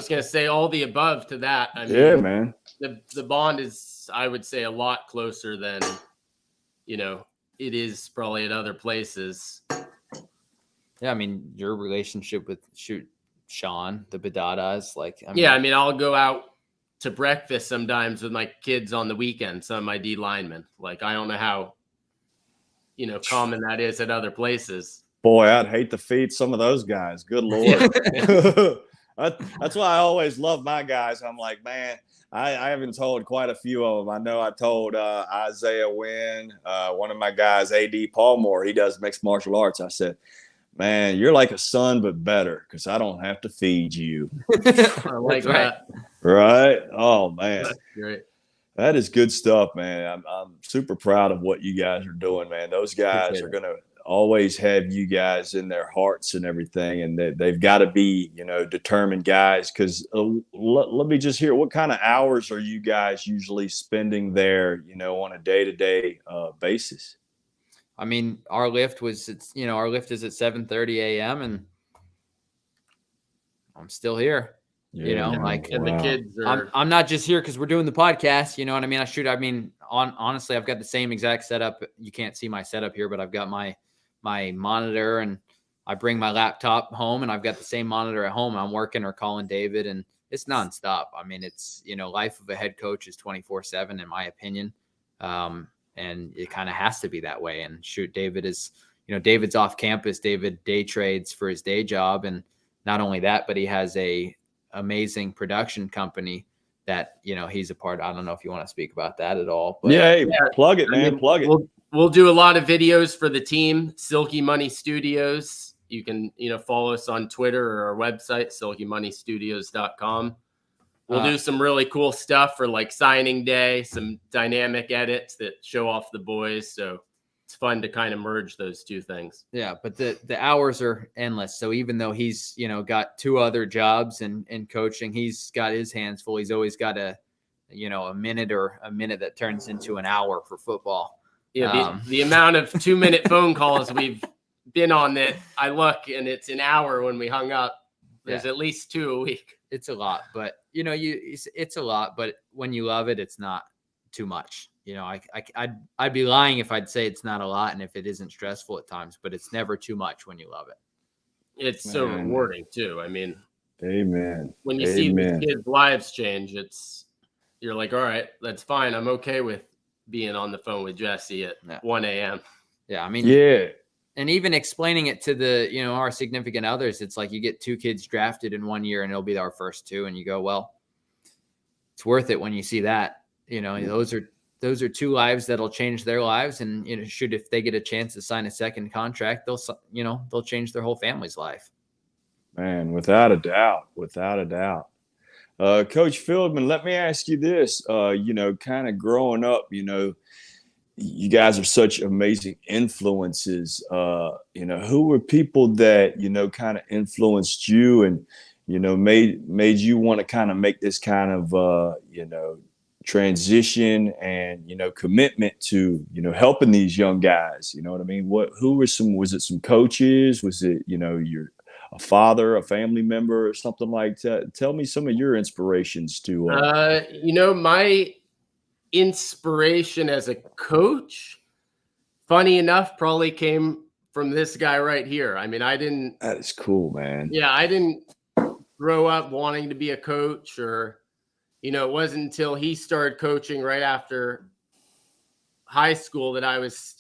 going to say all the above to that. I mean, yeah, man. The bond is, I would say, a lot closer than, it is probably at other places. Yeah, I mean, your relationship with Sean, the Badadas, like, I'll go out to breakfast sometimes with my kids on the weekend, some of my D linemen. Like, I don't know how, common that is at other places. Boy, I'd hate to feed some of those guys. Good Lord. That's why I always love my guys. I'm like, man, I haven't told quite a few of them. I know I told Isaiah Wynn, one of my guys, A.D. Paulmore, he does mixed martial arts. I said, man, you're like a son, but better, because I don't have to feed you. I like that. Right? Oh, man. That's great. That is good stuff, man. I'm super proud of what you guys are doing, man. Those guys are going to always have you guys in their hearts and everything, and they've got to be, determined guys. Because let me just hear, what kind of hours are you guys usually spending there, on a day-to-day basis? I mean, our lift is at 7:30 a.m. and I'm still here. And the kids are. I'm not just here because we're doing the podcast. You know what I mean? Honestly, I've got the same exact setup. You can't see my setup here, but I've got my monitor and I bring my laptop home and I've got the same monitor at home. I'm working or calling David, and it's nonstop. I mean, it's, life of a head coach is 24/7 in my opinion. And it kind of has to be that way. And shoot, David is, David's off campus. David day trades for his day job. And not only that, but he has a amazing production company that, he's a part. I don't know if you want to speak about that at all. But yeah, plug it, man. Plug it. We'll do a lot of videos for the team, Silky Money Studios. You can, follow us on Twitter or our website, silkymoneystudios.com. We'll do some really cool stuff for like signing day, some dynamic edits that show off the boys. So it's fun to kind of merge those two things. Yeah, but the hours are endless. So even though he's, got 2 other jobs and coaching, he's got his hands full. He's always got a minute that turns into an hour for football. Yeah, the amount of 2-minute phone calls we've been on that I look and it's an hour when we hung up. There's at least 2 a week. It's a lot, but it's a lot, but when you love it, it's not too much. I'd be lying if I'd say it's not a lot and if it isn't stressful at times, but it's never too much when you love it. It's so rewarding too. I mean, amen. When you see these kids' lives change, you're like, all right, that's fine. I'm okay with being on the phone with Jesse at 1 a.m. Yeah. I mean, and even explaining it to the, our significant others, it's like you get 2 kids drafted in 1 year and it'll be our first 2. And you go, well, it's worth it when you see that, those are 2 lives that'll change their lives. And, if they get a chance to sign a second contract, they'll change their whole family's life. Man, without a doubt. Coach Fieldman, let me ask you this, kind of growing up, you guys are such amazing influences. Who were people that, kind of influenced you and, made you want to kind of make this kind of, transition and, commitment to, helping these young guys? You know what I mean? Was it some coaches? Was it, a father, a family member, or something like that? Tell me some of your inspirations to. My inspiration as a coach, funny enough, probably came from this guy right here. I mean, that is cool, man. Yeah, I didn't grow up wanting to be a coach, or, it wasn't until he started coaching right after high school that I was,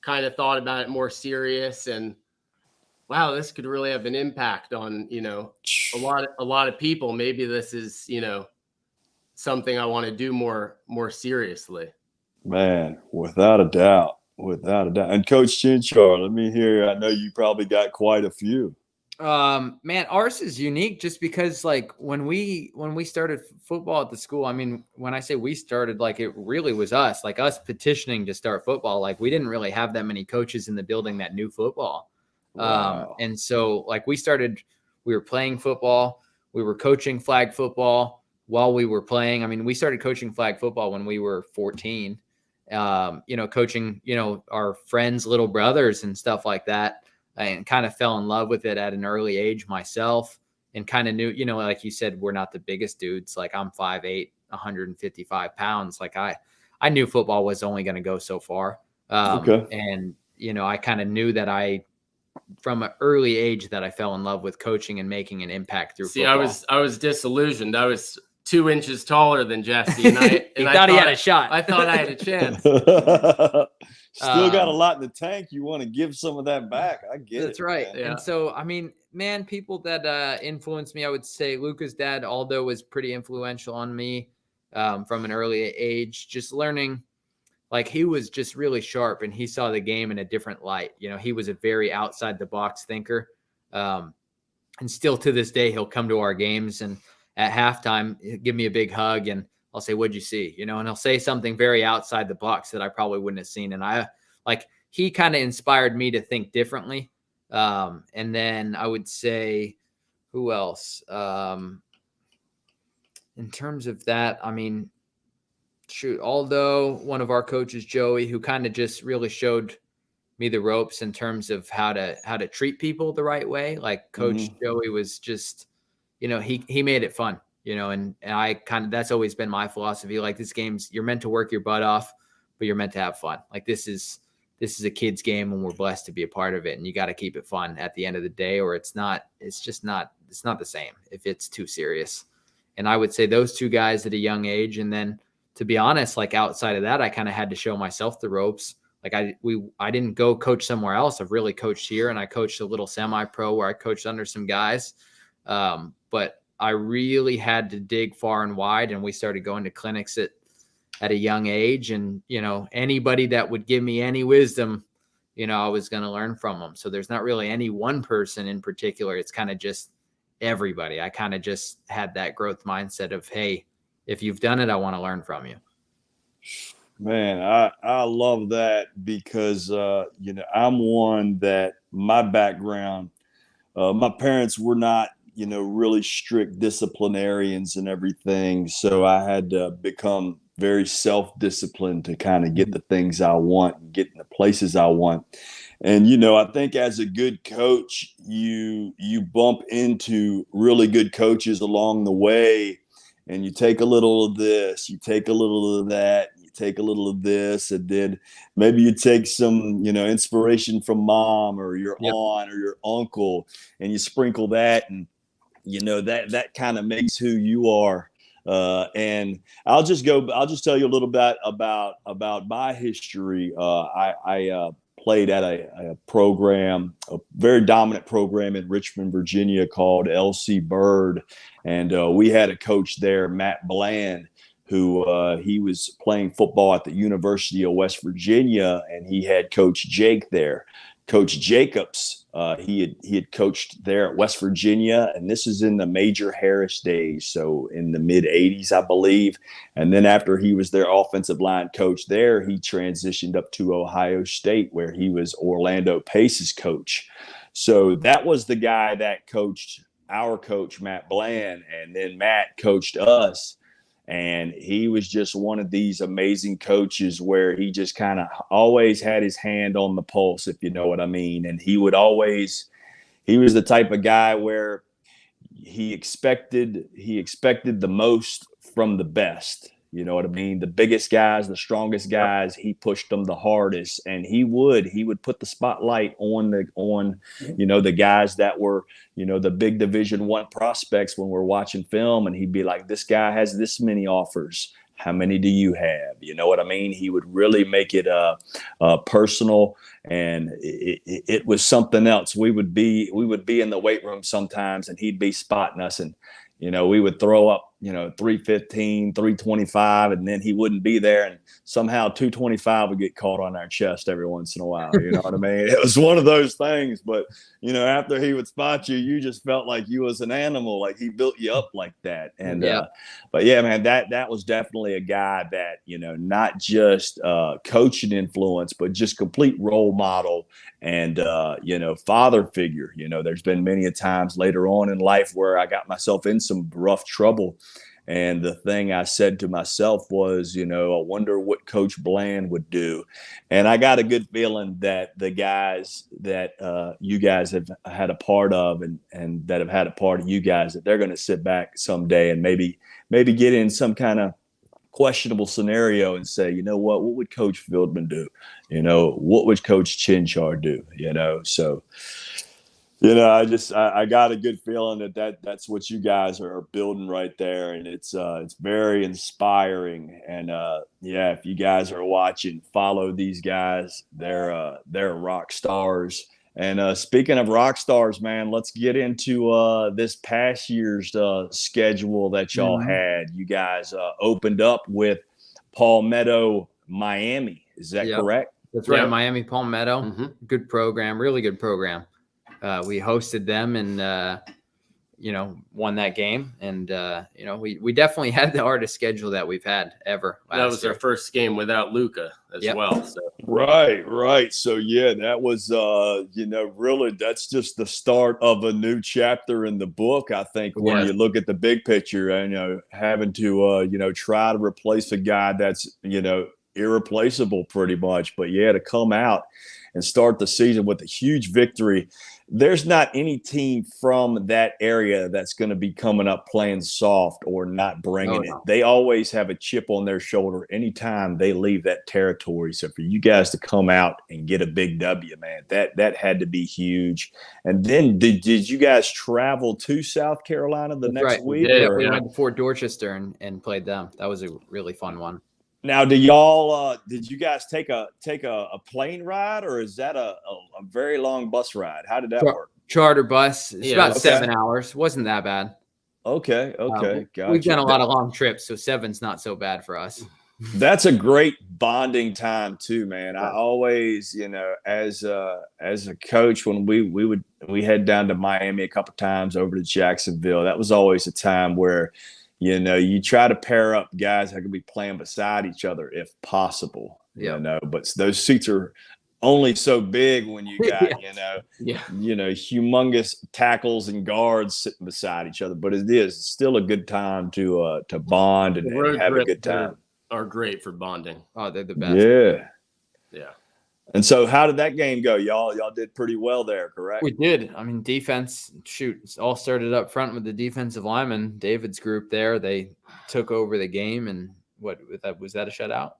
kind of thought about it more serious and, wow, this could really have an impact on, a lot of people. Maybe this is, something I want to do more seriously. Man, without a doubt. And Coach Chinchar, let me hear. I know you probably got quite a few. Man, ours is unique just because, like, when we started football at the school, I mean, when I say we started, like, it really was us petitioning to start football. Like, we didn't really have that many coaches in the building that knew football. Wow. And so, like, we were playing football, we were coaching flag football while we were playing. I mean, we started coaching flag football when we were 14, coaching, our friends' little brothers and stuff like that, and kind of fell in love with it at an early age myself, and kind of knew, like you said, we're not the biggest dudes. Like, I'm 5'8", 155 pounds. Like, I knew football was only going to go so far. Okay. And, I kind of knew that from an early age that I fell in love with coaching and making an impact through football. I was disillusioned. I was 2 inches taller than Jesse, and I thought he had a shot. I thought I had a chance. Still got a lot in the tank. You want to give some of that back. I get it. That's right. Man. Yeah. And so, I mean, man, people that influenced me, I would say Luca's dad, Aldo, was pretty influential on me from an early age. Just learning, like, he was just really sharp and he saw the game in a different light. He was a very outside the box thinker. And still to this day, he'll come to our games and at halftime, he'll give me a big hug and I'll say, "What'd you see?" And he'll say something very outside the box that I probably wouldn't have seen. And he kind of inspired me to think differently. And then I would say, who else? In terms of that, I mean, shoot, Aldo, one of our coaches, Joey, who kind of just really showed me the ropes in terms of how to treat people the right way. Like Coach Joey was just, he made it fun, and I that's always been my philosophy. Like, this game's, you're meant to work your butt off, but you're meant to have fun. Like, this is this is a kid's game and we're blessed to be a part of it. And you got to keep it fun at the end of the day, or it's not the same if it's too serious. And I would say those two guys at a young age. And then, to be honest, like outside of that, I kind of had to show myself the ropes. Like I didn't go coach somewhere else. I've really coached here, and I coached a little semi-pro where I coached under some guys. But I really had to dig far and wide, and we started going to clinics at a young age. And, you know, anybody that would give me any wisdom, you know, I was going to learn from them. So there's not really any one person in particular. It's kind of just everybody. I kind of just had that growth mindset of, hey, if you've done it, I want to learn from you. Man, I love that because, you know, I'm one that my background, my parents were not, you know, really strict disciplinarians and everything. So I had to become very self-disciplined to kind of get the things I want, get in the places I want. And, you know, I think as a good coach, you bump into really good coaches along the way, and you take a little of this, you take a little of that, you take a little of this, and then maybe you take some, you know, inspiration from mom or your aunt or your uncle, and you sprinkle that, and, you know, that kind of makes who you are. And I'll just tell you a little bit about my history. I played at a program, a very dominant program in Richmond, Virginia called LC Bird. And we had a coach there, Matt Bland, who he was playing football at the University of West Virginia, and he had Coach Jake there. Coach Jacobs, he had coached there at West Virginia, and this is in the Major Harris days, so in the mid-'80s, I believe. And then after he was their offensive line coach there, he transitioned up to Ohio State, where he was Orlando Pace's coach. So that was the guy that coached our coach, Matt Bland, and then Matt coached us. And he was just one of these amazing coaches where he just kind of always had his hand on the pulse, if you know what I mean. And he was the type of guy where he expected the most from the best. You know what I mean? The biggest guys, the strongest guys, he pushed them the hardest, and he would put the spotlight on you know, the guys that were, you know, the big Division I prospects when we're watching film, and he'd be like, this guy has this many offers. How many do you have? You know what I mean? He would really make it personal, and it was something else. We would be in the weight room sometimes, and he'd be spotting us, and, you know, we would throw up, you know, 315, 325, and then he wouldn't be there. And somehow 225 would get caught on our chest every once in a while. You know what I mean? It was one of those things. But, you know, after he would spot you, you just felt like you was an animal, like he built you up like that. And, but yeah, man, that was definitely a guy that, you know, not just coaching influence, but just complete role model and, you know, father figure. You know, there's been many a times later on in life where I got myself in some rough trouble. And the thing I said to myself was, you know, I wonder what Coach Bland would do. And I got a good feeling that the guys that you guys have had a part of and that have had a part of you guys, that they're going to sit back someday and maybe get in some kind of questionable scenario and say, you know what would Coach Fieldman do? You know, what would Coach Chinchar do? You know, so, you know, I got a good feeling that's what you guys are building right there, and it's very inspiring. And yeah, if you guys are watching, follow these guys. They're rock stars. And speaking of rock stars, man, let's get into this past year's schedule that y'all had. You guys opened up with Palmetto, Miami. Is that correct? That's right, Miami Palmetto. Mm-hmm. Good program, really good program. We hosted them and, you know, won that game. And, you know, we definitely had the hardest schedule that we've had ever. That was our first game without Luca as well. So. Right. So, yeah, that was, you know, really that's just the start of a new chapter in the book, I think, when you look at the big picture and, you know, having to, you know, try to replace a guy that's, you know, irreplaceable pretty much. But, yeah, to come out and start the season with a huge victory. There's not any team from that area that's going to be coming up playing soft or not bringing it. They always have a chip on their shoulder anytime they leave that territory. So for you guys to come out and get a big W, man, that had to be huge. And then did you guys travel to South Carolina the next week? We went to Fort Dorchester and played them. That was a really fun one. Now, did you guys take a plane ride, or is that a very long bus ride? How did that work? Charter bus. It's about 7 hours. Wasn't that bad. Okay. Gotcha. We've done a lot of long trips, so 7's not so bad for us. That's a great bonding time too, man. I always, as a coach, when we head down to Miami a couple times, over to Jacksonville, that was always a time where you try to pair up guys that can be playing beside each other if possible. But those seats are only so big when you got humongous tackles and guards sitting beside each other. But it's still a good time to bond and have a good time. Are great for bonding. Oh, they're the best. Yeah. And so how did that game go? Y'all did pretty well there, correct? We did. I mean, defense, it all started up front with the defensive lineman, David's group there. They took over the game, and was that a shutout?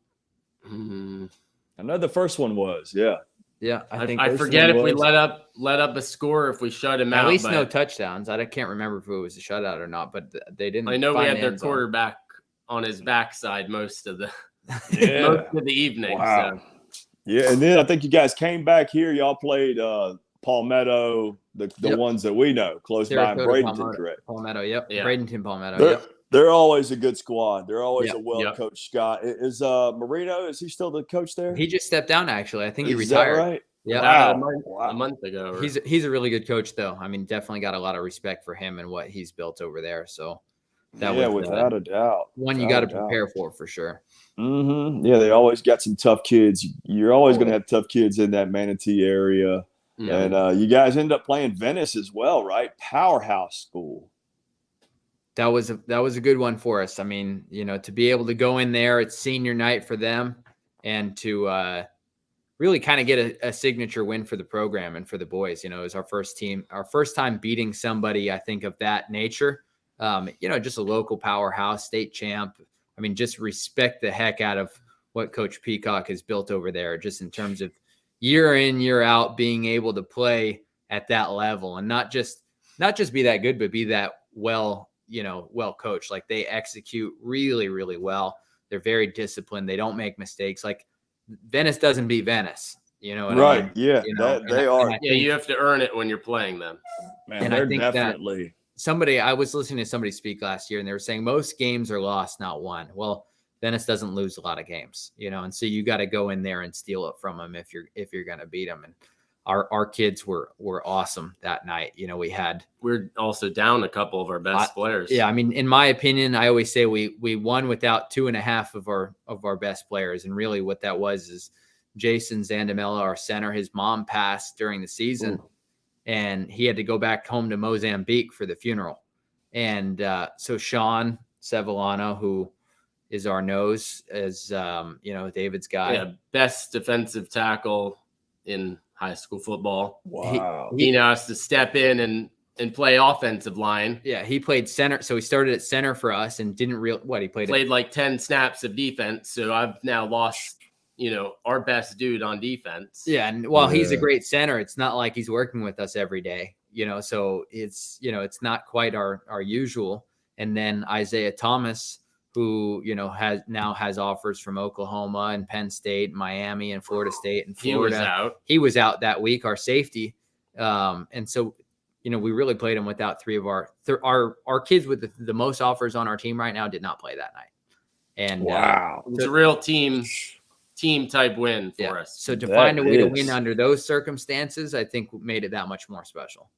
I know the first one was, yeah. Yeah, I forget if we let up a score, if we shut him out. At least no touchdowns. I can't remember if it was a shutout or not, but they didn't. I know we had their quarterback on his backside most of the evening. Wow. So. Yeah, and then I think you guys came back here. Y'all played Palmetto, the ones that we know, close by Bradenton, correct? Palmetto, yep. Bradenton, Palmetto, They're always a good squad. They're always a well-coached Scott. Is Marino, is he still the coach there? He just stepped down, actually. I think he retired. Is that right? Yeah. A month ago. He's a really good coach, though. I mean, definitely got a lot of respect for him and what he's built over there. So that was without a doubt. One you got to prepare for sure. Mm-hmm. Yeah, they always got some tough kids. You're always going to have tough kids in that Manatee area. Yeah. And you guys end up playing Venice as well, right? Powerhouse school. That was a good one for us. I mean, to be able to go in there, it's senior night for them, and to really kind of get a signature win for the program and for the boys. It was our first time beating somebody, I think, of that nature. Just a local powerhouse, state champ. I mean, just respect the heck out of what Coach Peacock has built over there, just in terms of year in, year out, being able to play at that level and not just be that good, but be that well coached. Like, they execute really, really well. They're very disciplined. They don't make mistakes. Like, Venice doesn't beat Venice. You know what I mean? Yeah, they are. You have to earn it when you're playing them. Man, and they're definitely. I was listening to somebody speak last year, and they were saying most games are lost, not won. Well, Venice doesn't lose a lot of games, and so you got to go in there and steal it from them if you're going to beat them. And our kids were awesome that night. We're also down a couple of our best players. Yeah, I mean, in my opinion, I always say we won without 2.5 of our best players, and really what that was is Jason Zandamela, our center. His mom passed during the season. Ooh. And he had to go back home to Mozambique for the funeral. And so Sean Sevillano, who is our nose, is, David's guy. Yeah, best defensive tackle in high school football. Wow. He now has to step in and play offensive line. Yeah, he played center. So he started at center for us and didn't he played like 10 snaps of defense. So I've now lost our best dude on defense. Yeah. And while he's a great center, it's not like he's working with us every day, so it's not quite our usual. And then Isaiah Thomas, who, has offers from Oklahoma and Penn State, Miami and Florida State and Florida. He was out that week, our safety. And so, we really played him without 3 of our kids with the most offers on our team right now did not play that night. And it's a real team type win for us. So to find a way to win under those circumstances, I think made it that much more special.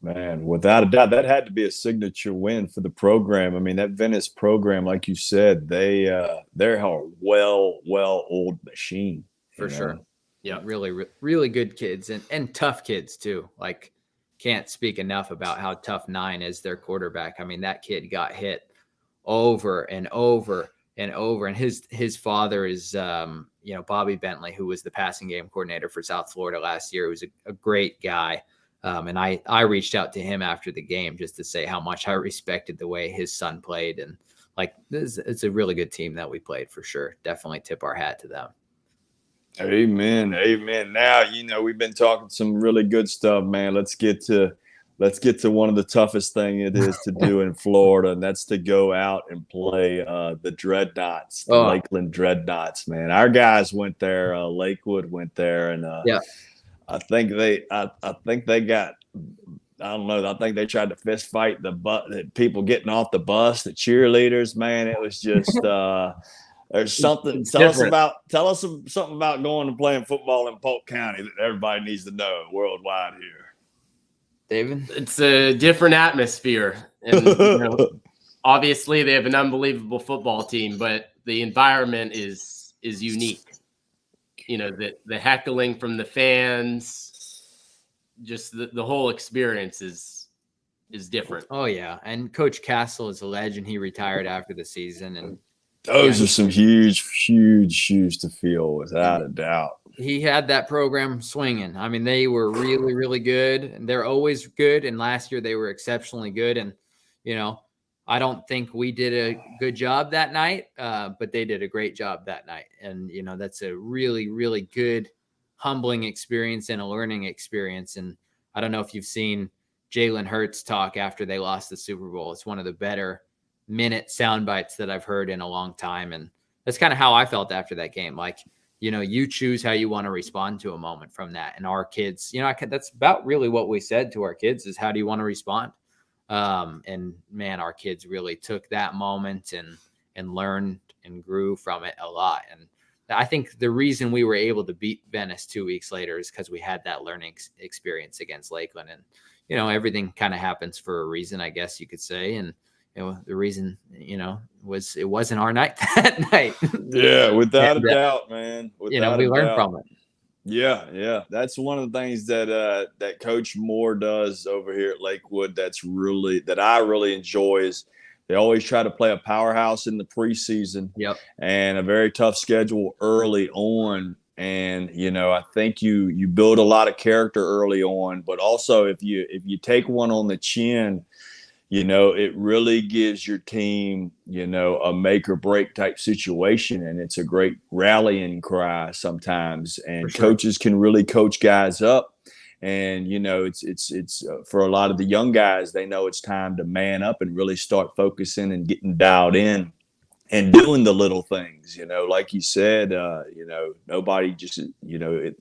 Man, without a doubt, that had to be a signature win for the program. I mean, that Venice program, like you said, they're a well-oiled machine. For sure. Yeah, really, really good kids and tough kids too. Like, can't speak enough about how tough 9 is, their quarterback. I mean, that kid got hit over and over and over. And his father is, Bobby Bentley, who was the passing game coordinator for South Florida last year, was a great guy. And I reached out to him after the game just to say how much I respected the way his son played. And it's a really good team that we played for sure. Definitely tip our hat to them. Amen. Amen. Now, we've been talking some really good stuff, man. Let's get to one of the toughest thing it is to do in Florida, and that's to go out and play the Dreadnoughts, the Lakeland Dreadnoughts, man. Our guys went there. Lakewood went there, and I think they got, I don't know, I think they tried to fist fight the people getting off the bus, the cheerleaders, man. It was just there's something. Tell us something about going and playing football in Polk County that everybody needs to know worldwide here. David? It's a different atmosphere. And obviously they have an unbelievable football team, but the environment is unique. The heckling from the fans, just the whole experience is different. Oh yeah. And Coach Castle is a legend. He retired after the season, and those are some huge shoes to fill, without a doubt. He had that program swinging. I mean, they were really, really good, and they're always good. And last year they were exceptionally good. And, I don't think we did a good job that night, but they did a great job that night. And, that's a really, really good, humbling experience and a learning experience. And I don't know if you've seen Jalen Hurts talk after they lost the Super Bowl. It's one of the better minute sound bites that I've heard in a long time. And that's kind of how I felt after that game. You choose how you want to respond to a moment from that. And our kids, that's about really what we said to our kids is, how do you want to respond? And man, our kids really took that moment and learned and grew from it a lot. And I think the reason we were able to beat Venice 2 weeks later is because we had that learning experience against Lakeland. And, everything kind of happens for a reason, I guess you could say. And, the reason, was it wasn't our night that night. Yeah, without a doubt, man. We learned from it. Yeah. That's one of the things that Coach Moore does over here at Lakewood that I really enjoy is they always try to play a powerhouse in the preseason. Yep. And a very tough schedule early on. And, I think you build a lot of character early on, but also if you take one on the chin, it really gives your team, a make or break type situation. And it's a great rallying cry sometimes. And coaches can really coach guys up. And, it's for a lot of the young guys, they know it's time to man up and really start focusing and getting dialed in and doing the little things, like you said, nobody just, a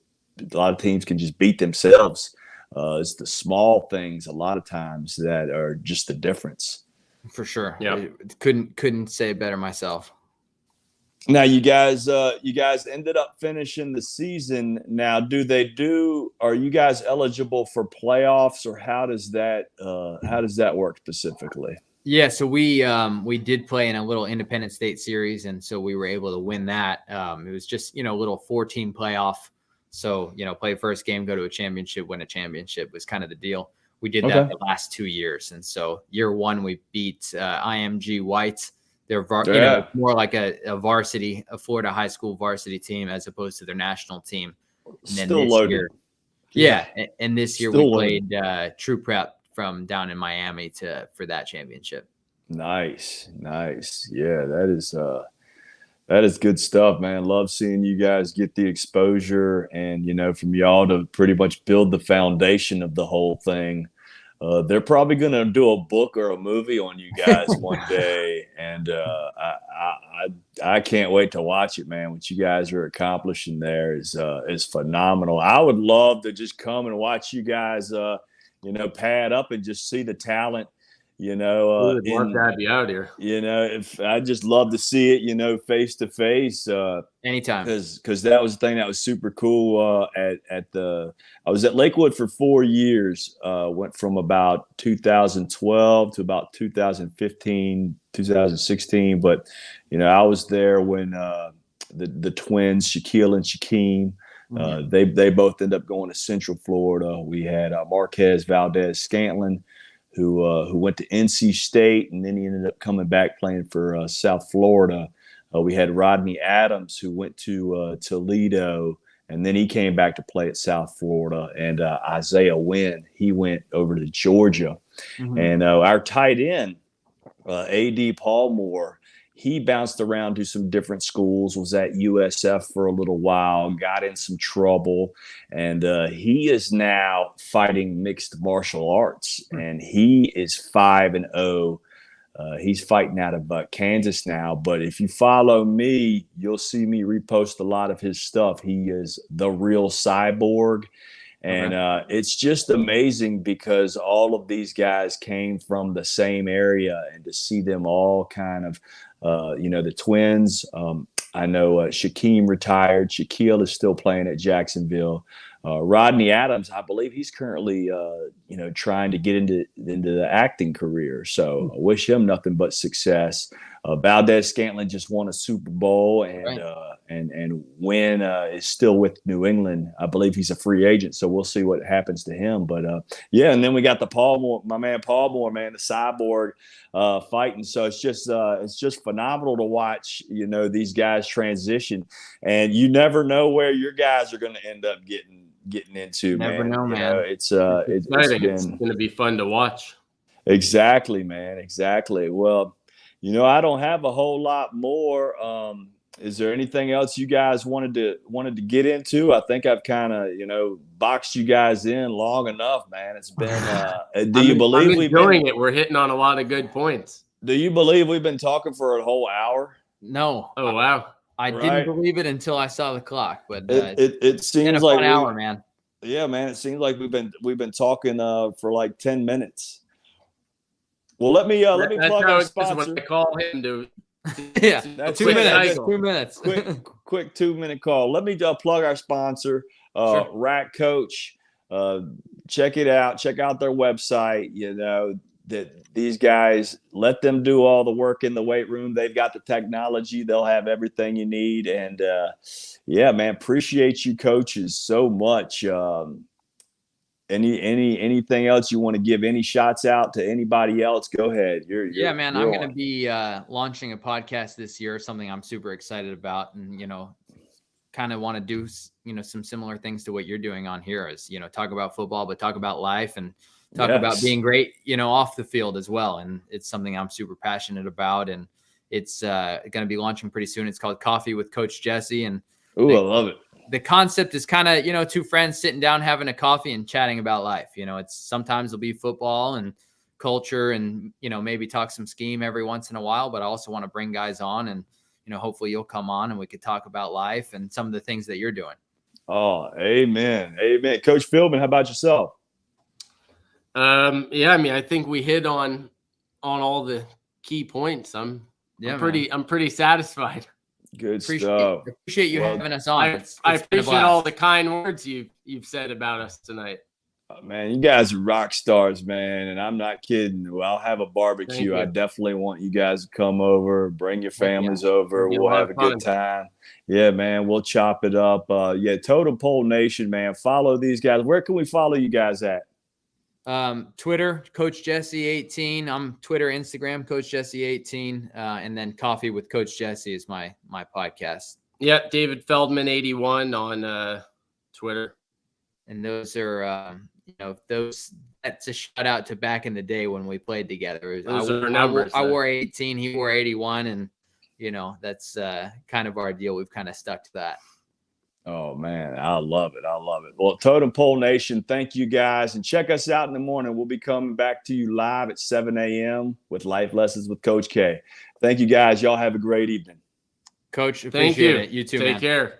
lot of teams can just beat themselves. It's the small things a lot of times that are just the difference. For sure. Yeah. Couldn't say it better myself. Now you guys ended up finishing the season. Now, are you guys eligible for playoffs, or how does that work specifically? Yeah. So we did play in a little independent state series. And so we were able to win that. It was just, a little 4-team playoff. So, play first game, go to a championship, win a championship was kind of the deal. We did that the last 2 years. And so year one, we beat IMG Whites. They're more like a varsity, a Florida high school varsity team as opposed to their national team. And then Still loaded. Year, and this year we played True Prep from down in Miami for that championship. Nice. Yeah, that is good stuff, man. Love seeing you guys get the exposure and, from y'all to pretty much build the foundation of the whole thing. They're probably going to do a book or a movie on you guys one day. And I can't wait to watch it, man. What you guys are accomplishing there is phenomenal. I would love to just come and watch you guys, pad up and just see the talent. We would love to have you out here. If I just love to see it, face to face. Anytime. Because that was the thing that was super cool. I was at Lakewood for 4 years. Went from about 2012 to about 2015, 2016. But I was there when the twins, Shaquille and Shaquem, they both ended up going to Central Florida. We had Marquez Valdez Scantlin, who went to NC State, and then he ended up coming back playing for South Florida. We had Rodney Adams, who went to Toledo, and then he came back to play at South Florida. And Isaiah Wynn, he went over to Georgia. Mm-hmm. And our tight end, A.D. Paulmore, he bounced around to some different schools, was at USF for a little while, got in some trouble, and he is now fighting mixed martial arts, and he is 5-0. He's fighting out of Kansas now, but if you follow me, you'll see me repost a lot of his stuff. He is the real cyborg. And it's just amazing because all of these guys came from the same area, and to see them all kind of, the twins. I know Shaquem retired. Shaquille is still playing at Jacksonville. Rodney Adams, I believe he's currently, trying to get into the acting career. So I wish him nothing but success. Valdez-Scantling just won a Super Bowl, and Wynn is still with New England. I believe he's a free agent, so we'll see what happens to him. But and then we got the Paulmore, my man Paulmore, the cyborg, fighting. So it's just phenomenal to watch, these guys transition, and you never know where your guys are going to end up getting into. Never know, man. It's going to be fun to watch. Exactly, man. Exactly. Well, I don't have a whole lot more. Is there anything else you guys wanted to get into? I think I've kind of, boxed you guys in long enough, man. It's been. Do you believe we've been doing it? We're hitting on a lot of good points. Do you believe we've been talking for a whole hour? No. Oh wow. I didn't believe it until I saw the clock, but it seems like an hour, man. Yeah, man. It seems like we've been talking for like 10 minutes. Well, let me plug our sponsor. When I call him to. Yeah, that's 2 minutes. 2 minutes. quick 2-minute call. Let me plug our sponsor, sure. Rack Coach. Check it out. Check out their website. That these guys, let them do all the work in the weight room. They've got the technology. They'll have everything you need. And man, appreciate you coaches so much. Anything else you want to give any shots out to anybody else? Go ahead. Man, I'm going to be launching a podcast this year, something I'm super excited about. And, kind of want to do, some similar things to what you're doing on here is, talk about football, but talk about life and talk about being great, off the field as well. And it's something I'm super passionate about. And it's going to be launching pretty soon. It's called Coffee with Coach Jesse. And I love it. The concept is kind of, two friends sitting down, having a coffee and chatting about life. It's sometimes it'll be football and culture and, maybe talk some scheme every once in a while, but I also want to bring guys on and, hopefully you'll come on and we could talk about life and some of the things that you're doing. Oh, amen. Amen. Coach Philbin, how about yourself? I think we hit on all the key points. I'm pretty satisfied. Good stuff. Appreciate you having us on. I appreciate all the kind words you've said about us tonight. Man, you guys are rock stars, man, and I'm not kidding. Well, I'll have a barbecue. I definitely want you guys to come over, bring your families over. We'll have a good time. Yeah, man, we'll chop it up. Totem Pole Nation, man. Follow these guys. Where can we follow you guys at? Twitter, Coach Jesse 18. I'm Twitter, Instagram, Coach Jesse 18. And then Coffee with Coach Jesse is my podcast. Yeah, David Feldman 81 on Twitter. And those are that's a shout out to back in the day when we played together. Those are numbers. I wore 18, he wore 81, and that's kind of our deal. We've kind of stuck to that. Oh, man, I love it. Well, Totem Pole Nation, thank you guys. And check us out in the morning. We'll be coming back to you live at 7 a.m. with Life Lessons with Coach K. Thank you, guys. Y'all have a great evening. Coach, appreciate it. You too, man. Take care.